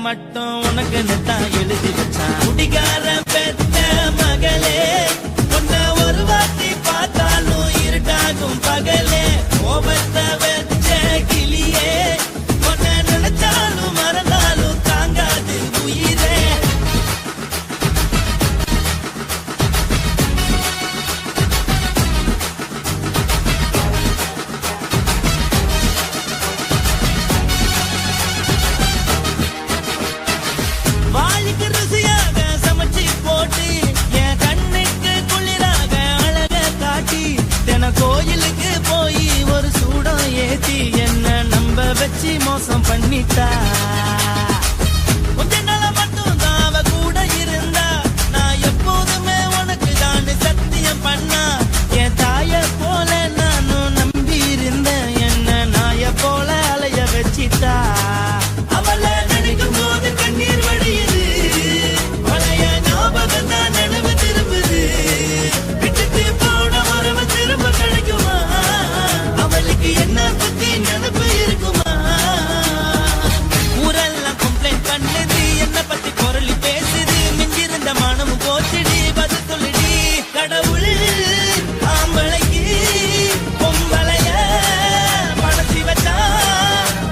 மட்டும் உனக்கு தான் எழுதி வச்சான் குடிகார பெத்த மகளே உன்னை ஒரு வாட்டி பார்த்தாலும் இருட்டாகும் பகலே கோபத்தை வச்ச கிளியே உன்னை நினைச்சாலும் மறந்தாலும் தாங்காது உயிரே வாளிக்கு ருசியாக சமைச்சு போட்டு என் கண்ணுக்கு குளிராக அழக காட்டி தின கோயிலுக்கு போய் ஒரு சூடம் ஏத்தி என்ன நம்ப வச்சு மோசம் பண்ணிட்டா கொஞ்ச நாள மட்டும் தான் அவ கூட இருந்தா நான் எப்போதுமே உனக்கு தான் சத்தியம் பண்ணா என் தாய போல நானும் நம்பி இருந்தேன் என்ன நாய போல அலைய வச்சிட்டா அவளை நினைக்கும் போது கண்ணீர் வடியுது பழைய ஞாபகம் தான் நினைவு திரும்புது விட்டுட்டு போன உறவு திரும்ப கிடைக்குமா அவளுக்கு என்ன பத்தி நினைப்பு இருக்குமா ஊரெல்லாம் கம்ப்ளைண்ட் பண்ணுது என்ன பத்தி குரலி பேசுது மிஞ்சிருந்த மானமும் போச்சுடி பதில் சொல்லுடி கடவுள் ஆம்பளைக்கு பொம்பளைய படைச்சி வச்சா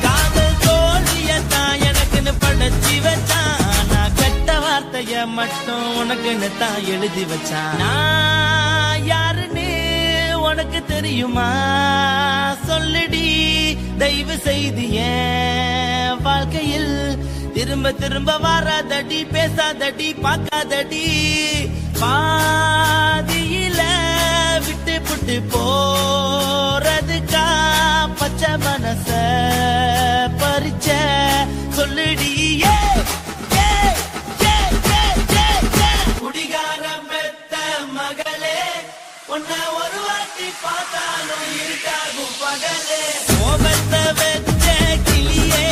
காதல் தோல்வியத்தான் எனக்குன்னு படைச்சி வச்சான் நான் கெட்ட வார்த்தைய மட்டும் உனக்குன்னு தான் எழுதி வச்சான் நான் யாருன்னு உனக்கு தெரியுமா சொல்லுடி தயவு செய்து என் வாழ்க்கையில் திரும்ப திரும்ப வராதடி பேசாதடி பார்க்காதடி பாதியில விட்டு புட்டு போறதுக்கா பச்சை மனச பறிச்ச சொல்லுடி குடிகாரம் பெத்த மகளே உன்னை ஒரு வாட்டி பார்த்தாலும் இருக்காகும் பகலே கோபத்தை வச்ச கிளியே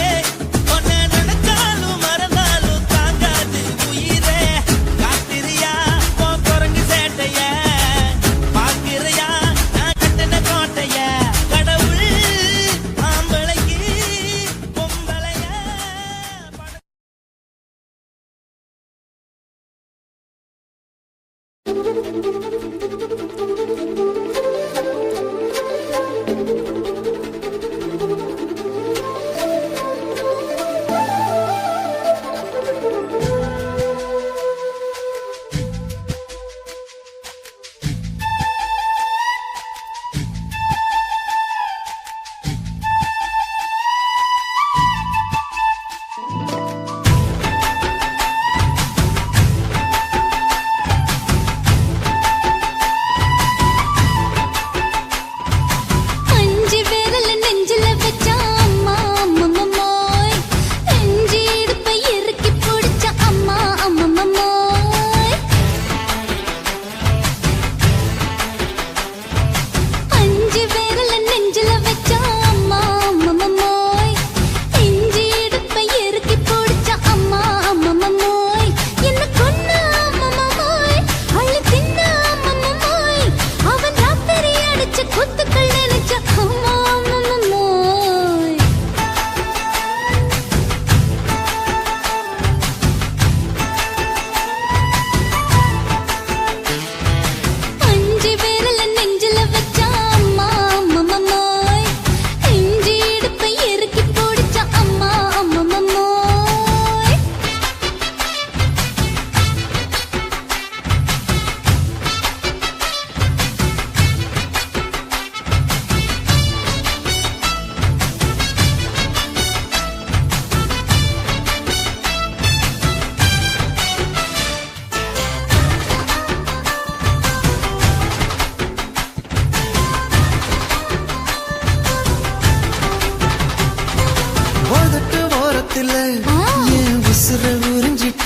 உசுர உறிஞ்சிட்ட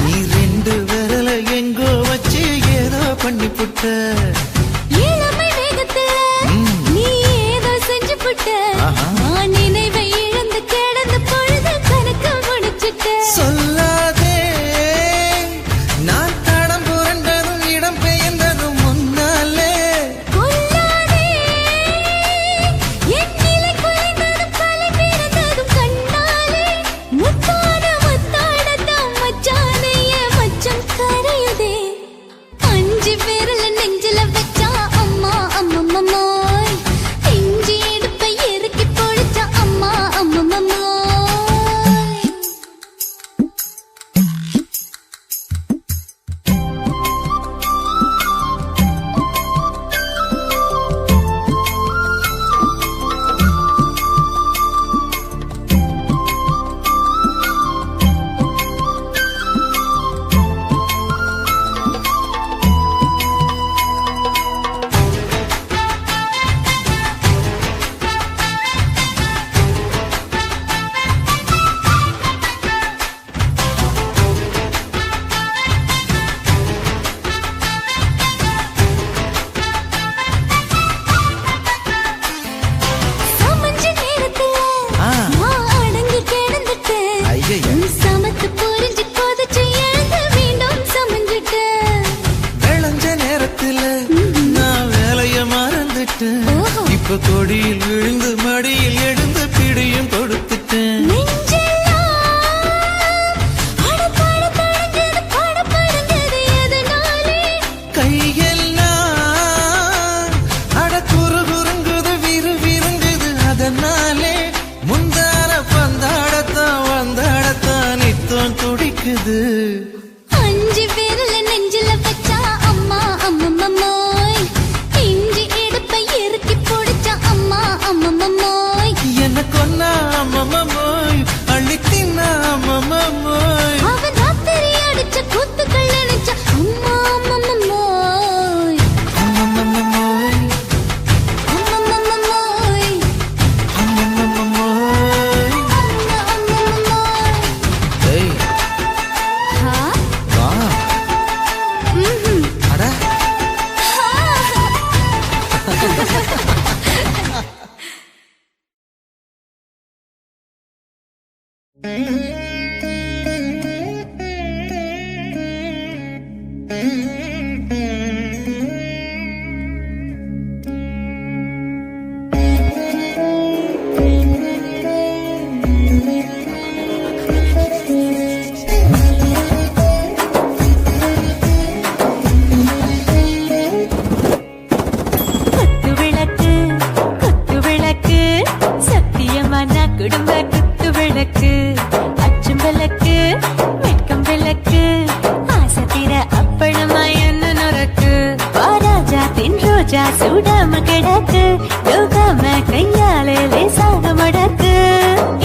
நீ ரெண்டு விரல எங்கோ வச்சு ஏதோ பண்ணி புட்ட இளமை வேகத்துல நீ ஏதோ செஞ்சு புட்ட நான் நினைவை இழந்து கிடந்து பொழுது கணக்கு முடிச்சிட்ட சொல்லாதே நான் தடம் புரண்டதும் இடம் பெயர்ந்ததும் முன்னாலே கொல்லாதே என் நிலை குலைந்ததும் கலை பிறந்ததும் கண்ணாலே முத்தான முத்தாடத்தான் மச்சானைய மச்சம் கரையுதே அஞ்சு விரல நெஞ்சில வச்சா அம்மா அம்மம்மாய் இஞ்சி எடுப்பை இறுக்கி பொழிச்சா அம்மா அம்மம்மாய் சமஞ்ச நேரத்துல நான் அடங்கி கிடந்துட்டேன் ஐயையே. சமத்து புரிஞ்சு கொதிச்சு எழுந்து மீண்டும் சமஞ்சிட்டேன் விளைஞ்ச நேரத்துல நான் வேலைய மறந்துட்டேன் இப்ப கொடியில் விழுந்து மடியில் எழுந்து பிடியும் கொடுத்துட்டேன் நெஞ்செல்லாம் அடப்பாட தடஞ்சது படபடந்தது எதனாலே கையெல்லாம் அட குறுகுறுங்குது விறுவிறுங்குது அதனாலே முந்தான பந்தாடத்தான் வந்தாடத்தான் நித்தம் துடிக்குது அஞ்சு விரல நெஞ்சில வச்சா அம்மா அம்மம்மாய் இஞ்சி எடுப்பை இறுக்கி பொடிச்சா அம்மா அம்மம்மாய் என்ன கொன்னா அம்மம்மாய் அள்ளித்தின்னா அம்மம்மாய் அவன் ராத்திரி அடிச்ச கூத்துக்கள் நினைச்ச அம்மா அம்மம்மாய் அம்மம்மாய் அம்மம்மாய் அம்மம்மாய் அம்மம்மாய் ஏய் ஹா வா அட குத்து விளக்கு சத்தியமான குடும்ப குத்து விளக்கு அச்சும் விளக்கு வெட்கம் விளக்கு ஆசை தீர அப்பளமா என்ன நொறுக்கு வாராஜா தின் ரோஜா சூடாம கிடக்கு யோகாம கையாலே லேசாக மடக்கு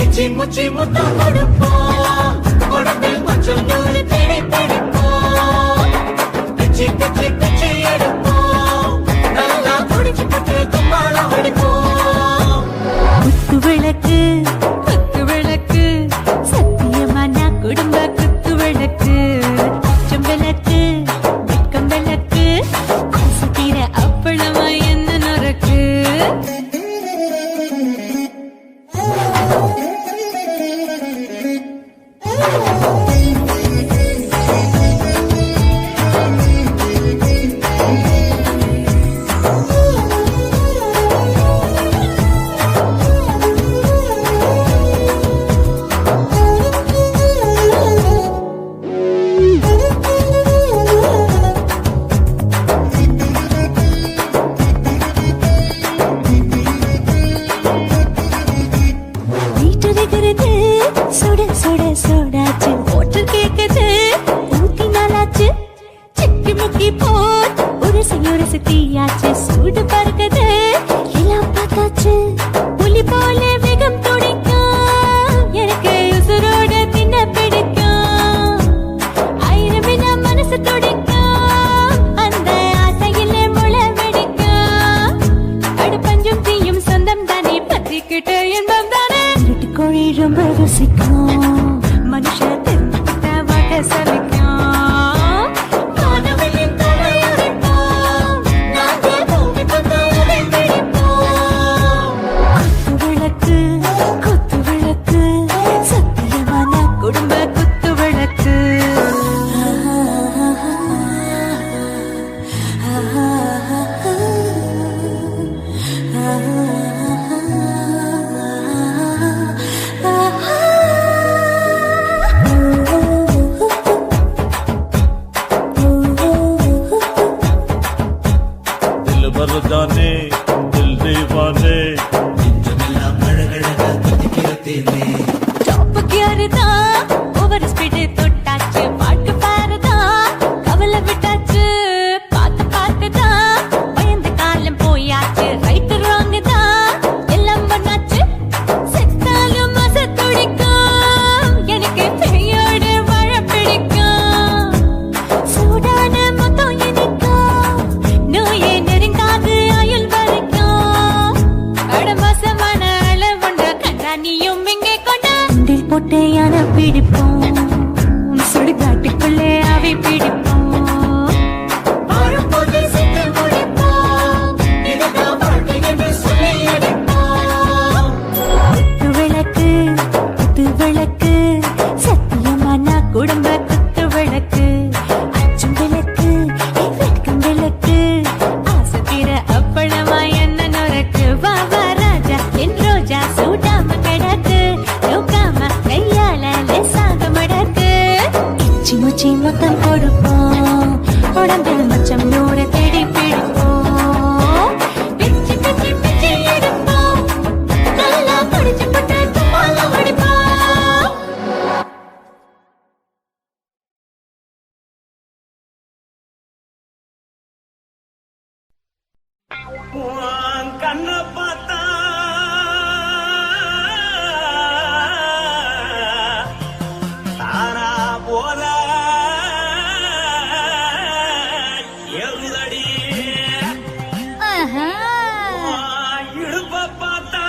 இச்சி முச்சி முத்தம் கொடுப்போம் உடம்பில் கொஞ்சம் நூறு பிடி பிடிப்போம் பிச்சி பிச்சி பிச்சி எடுப்போம் நல்லா குடிச்சு பட்டு கும்மாளம் அடிப்போம் குத்து விளக்கு சத்தியமான குடும்ப குத்து விளக்கு அச்சும் விளக்கு வெட்கம் விளக்கு ஆசை தீர அப்பளமா என்ன நொறுக்கு வீட்டருகிறது சுட சுட சூடாச்சு ஓட்டு கேக்குது ஊத்தி நாளாச்சு சிக்கி முக்கி போல் உரசி தீயாச்சு சூடு பறக்குது எல்லாம் பார்த்தாச்சு புலி போல வேகம் துடிக்கும் எனக்கு உசுரோட தின்ன பிடிக்கும் ஆயிரம் மனசு துடிக்கும் அந்த ஆசையில முளை வெடிக்கும் அடுப்பஞ்சும் தீயும் சொந்தம் தானே பத்திக்கிட்டு இன்பம் தானே கோழி ரொம்ப ருசிக்கும் மனுஷ விட சலிக்கும் வானவெளியின் தலையுரைப்போம் நாங்கள் பூமி பந்தாவை பிடிப்போம் குத்து விளக்கு சத்தியமான குடும்ப குத்து விளக்கு दिल भर जाने दिल दीवाने டாப் கியர் தான் ஓவர் ஸ்பீட் தொட்டாச்சு பாட்டு பாருதான் கவலை விட்டாச்சு பார்த்து தான் பயந்து காலம் போயாச்சு ரைட் ராங் தான் எல்லாம் பண்ணாச்சு செத்தாலும் மச துடிக்கும் எனக்கு பெரியோடு வாழ பிடிக்கும் சூடான மொத்தம் எனக்கும் நோயே நெருங்காது ஆயுள் வரைக்கும் அடமாசமான அளவுண்ட கண்ணானியும் இங்கே கொண்ட உண்டில் போட்டு யானை பிடிப்போம் சுடுகாட்டுக்குள்ளே அவை பிடிப்போம் வாழும்போது சிந்து முடிப்போம் இதுதான் வாழ்க்கை என்று சொல்லி அடிப்போம் குத்து விளக்கு சத்தியமான குடும்ப குத்து விளக்கு அச்சும் விளக்கு வெட்கும் விளக்கு ஆசை தீர அப்பளமா என்ன நுறக்கு வா வா ராஜா என் ரோஜா சூடாம கிடக்கு நோக்காம கையால லேசாக மடக்கு இச்சி முச்சி மொத்தம் கொடுப்போம் உடம்பில் மச்சம் நூறு தேடி பிடிப்போம் பிச்சு பிச்சு பிச்சு எடுப்போம் நல்லா படிச்சு போட்டு தும்பால முடிப்போம் கண்ண பார்த்தா தானா போல எழுதடி இடுப்ப பார்த்தா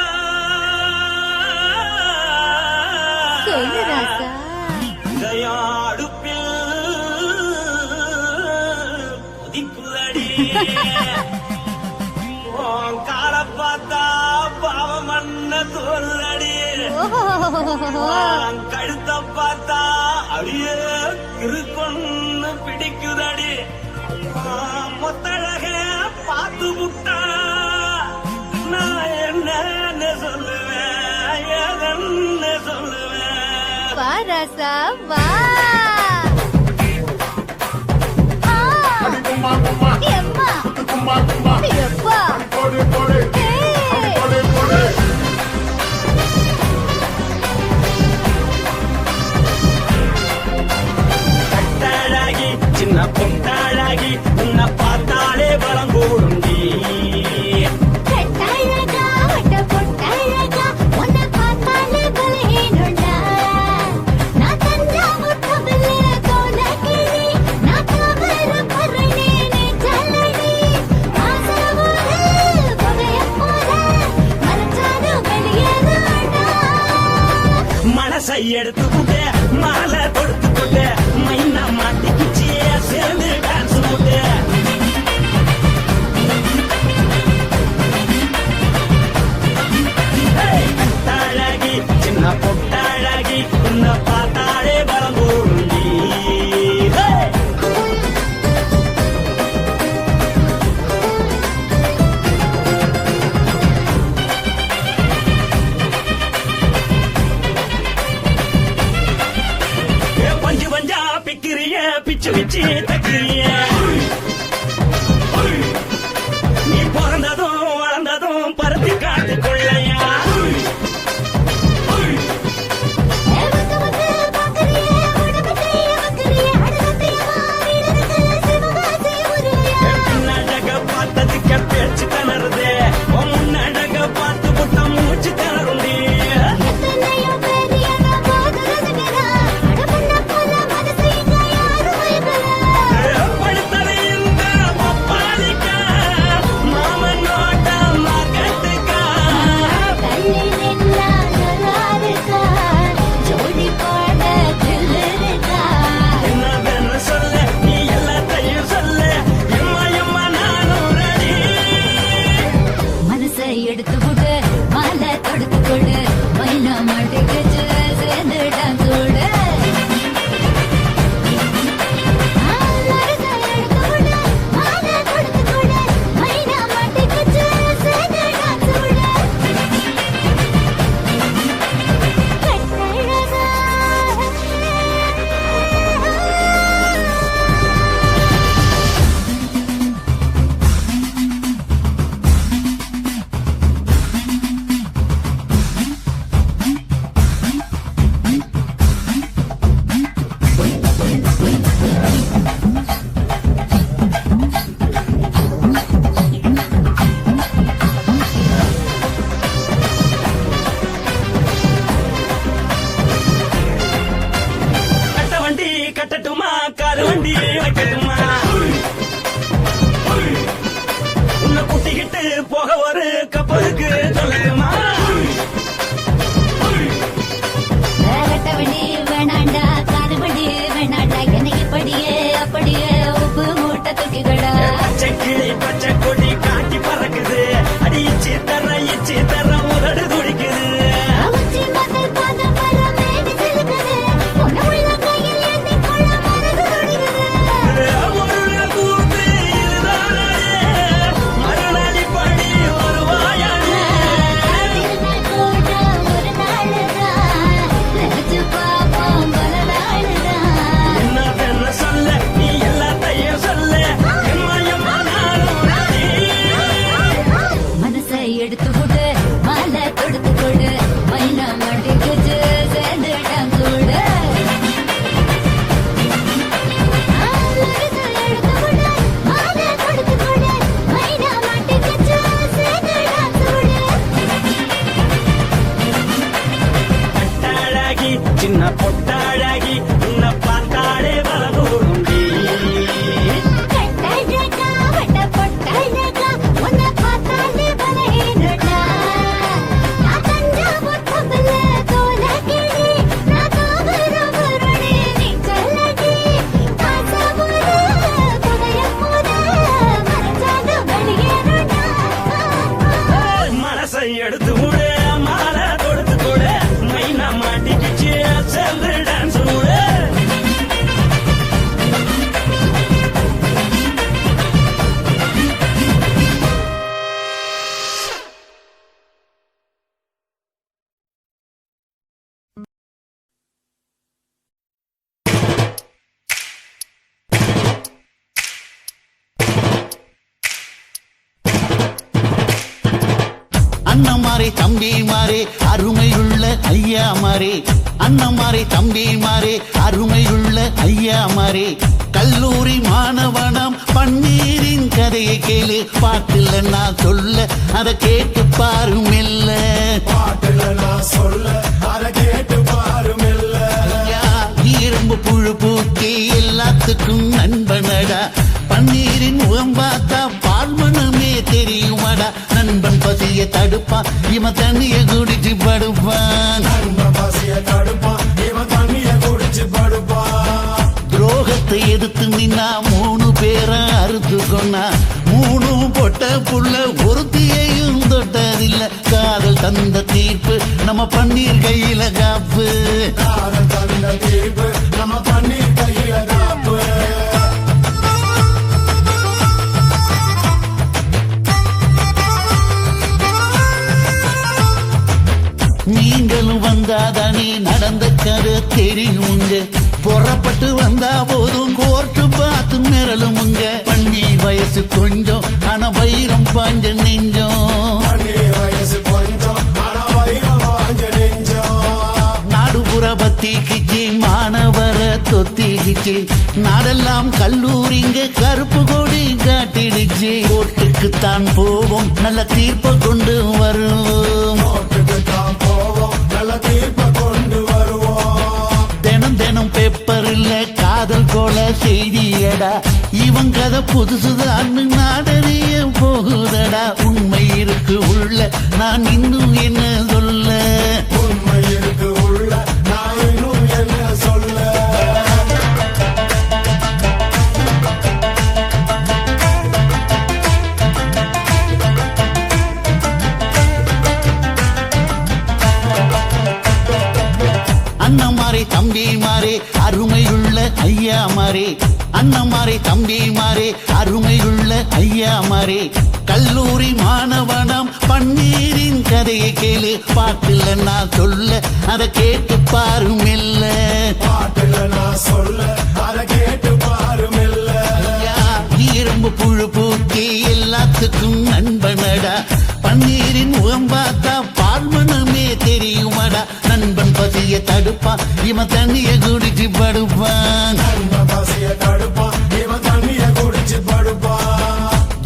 இதயம் அடுப்பில் ஒதிக்குதடி கால பார்த்தா பாவம் மண்ண தோல்லடி கழுத்த பார்த்தா அடியே இருக்குன்னு பிடிக்குதடி மொத்தழக பார்த்து விட்டா நான் என்ன சொல்லுவேன் ஏதன்னு சொல்லுவேன் வா ராசா வா கும்மா கும்மா எம்மா கும்மா கும்மா எப்பா போடு போடு ஏய் போடு போடு கட்டாழகி சின்ன பொட்டாழகி உன்னை பார்த்தாலே பலம் கூடுண்டி கட்டாழகா வட்ட பொட்டாழகா உன்னை பார்த்தாலே பலஹீனண்டா நான் தஞ்சாவூர் கபலே கோலகிரி நான் கவர பரணே நீ ஜல்லடி ஆசைவோடு பகைய போல மனசாலும் வெளியேறாடா மனசை எடுத்துக்கிட்டே மாலை கொடுத்துக்கிட்டே மைனா மாட்டிக்கிச்சு சேர்ந்து டான்ஸ் போட்டு கட்டாழகி சின்ன பொட்டாழகி உன்னை பார்த்தாலே பலம் கூடுண்டி பஞ்சு பஞ்சா பிக்கிறிய பிச்சு பிச்சு தக்கிறிய நீ பிறந்ததும் வளர்ந்ததும் பருத்தி காட்டுக்குள்ளையா பின்னழக பார்த்ததுக்கு பேச்சு திணறுது முன்னழக பார்த்து புட்ட மூச்சு திணறுண்டி எடுத்து விடு மாலை தொடுத்து கொடு மைனா மாட்டிக்கிச்சு சேர்ந்து டான்ஸ் விடு கட்டட்டுமா காரு வண்டி வைக்கட்டுமா உன்னை கூட்டிக்கிட்டு போக ஒரு கப்பலுக்கு சொல்லட்டுமா வேணி வேணாண்டா காது வண்டி வேணாண்டா எனக்கு படியே அப்படியே உப்பு மூட்டை தூக்கிக்கடா பச்சை கிளி பச்சை கொடி காட்டி பறக்குது அடி இச்சி தர உதடு துடிக்குது எடுத்து விடு மாலை தொடுத்து கொடு மைனா மாட்டிக்கிச்சு சேர்ந்து டான்ஸ் விடு எடுத்து விடு மாலை தொடுத்து கொடு மைனா மாட்டிக்கிச்சு சேர்ந்து டான்ஸ் விடு பட்டாழகி சின்ன பொட்டாழகி உன்னை பார்த்தாலே வரதூரும் எடுத்து விடு மாலை தொடுத்து கொடு மைனா மாட்டிக்கிச்சு சேர்ந்து டான்ஸ் விடு அண்ணன் மாறே தம்பி மாறே அருமையுள்ள ஐயா மாறே அண்ணன் மாறே தம்பி மாறே அருமையுள்ள ஐயா மாறே கல்லூரி மாணவனம் பன்னீரின் கதையை கேளு பாட்டுல நான் சொல்ல அதை கேட்டு பாரு மெல்ல பாட்டுல நான் சொல்ல அதை கேட்டு பாரு மெல்ல இரும்பு புழு பூக்கி எல்லாத்துக்கும் நண்பனடா பன்னீரின் முகம் பார்த்தா பால்மனமே தெரியுமாடா நண்பன் பசிய தடுப்பான் இவன் தண்ணிய குடிச்சு படுப்பான் நண்பன் பசிய தடுப்பான் இவன் தண்ணிய குடிச்சு படுப்பான் துரோகத்தை எதிர்த்து நின்னா 3 பேரை அறுத்து கொண்டா 3 பொட்ட புள்ள ஒருத்தியையும் தொட்டதில்ல காதல் தந்த தீர்ப்பு நம்ம பன்னீர் கையில காப்பு காதல் தந்த தீர்ப்பு நம்ம பன்னீர் கையில காப்பு நீங்களும் வந்தாதானே நடந்த கதை தெரியுங்க புறப்பட்டு வந்தா போதும் கோர்ட்டு பார்த்து மிரளுமுங்க பன்னீர் வயசு கொஞ்சம் ஆனா வைரம் பாஞ்ச நெஞ்சம் வயசு கொஞ்சம் ஆனா வைரம் பாஞ்ச நெஞ்சம் நாடுபுற பத்திக்கிச்சு மாணவர தொத்திக்கிச்சு நாடெல்லாம் கல்லூரிங்க கருப்பு கொடி காட்டிடுச்சு கோர்ட்டுக்கு தான் போவோம் நல்ல தீர்ப்பை கொண்டு வருவோம் கோர்ட்டுக்கு தான் போவோம் நல்ல தீர்ப்பை கொண்டு வருவோம் தினம் தினம் பேப்பர்ல காதல் கொல செய்தியடா இவன் கதை புதுசுதான் நாடறிய போகுதடா உண்மை இருக்கு உள்ள நான் இன்னும் என்ன சொல்ல உண்மை இருக்கு உள்ள நான் இன்னும் என்ன சொல்ல அருமையுள்ள ஐயா மாறே அண்ணமாரே தம்பி மாறே அருமையுள்ள ஐயா மாறே கல்லூரி மாணவனாம் பன்னீரின் கதையை கேளு பாட்டுல நான் சொல்ல அதை கேட்டு பாரு மெல்ல பாட்டுல நான் சொல்ல அதை கேட்டு பாரு மெல்ல ஐயா ஈரம்பு புழு பூட்டி எல்லாத்துக்கும் நண்பனடா பன்னீரின் முகம் பார்த்தா பால்மனமே தெரியுமாடா நண்பன் பசிய தடுப்பான் இவன் தண்ணிய குடிச்சு படுப்பான் நண்பன் பசிய தடுப்பான் இவன் தண்ணிய குடிச்சு படுப்பான்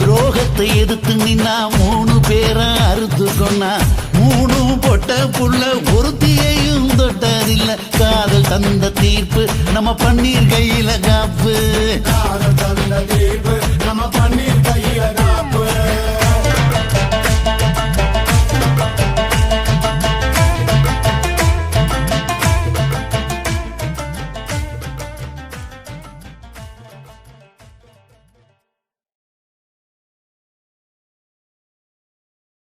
துரோகத்தை எதிர்த்து நின்னா 3 பேரை அறுத்து கொண்டா 3 பொட்ட புள்ள ஒருத்தியையும் தொட்டதில்ல காதல் தந்த தீர்ப்பு நம்ம பன்னீர் கையில காப்பு காதல் தந்த தீர்ப்பு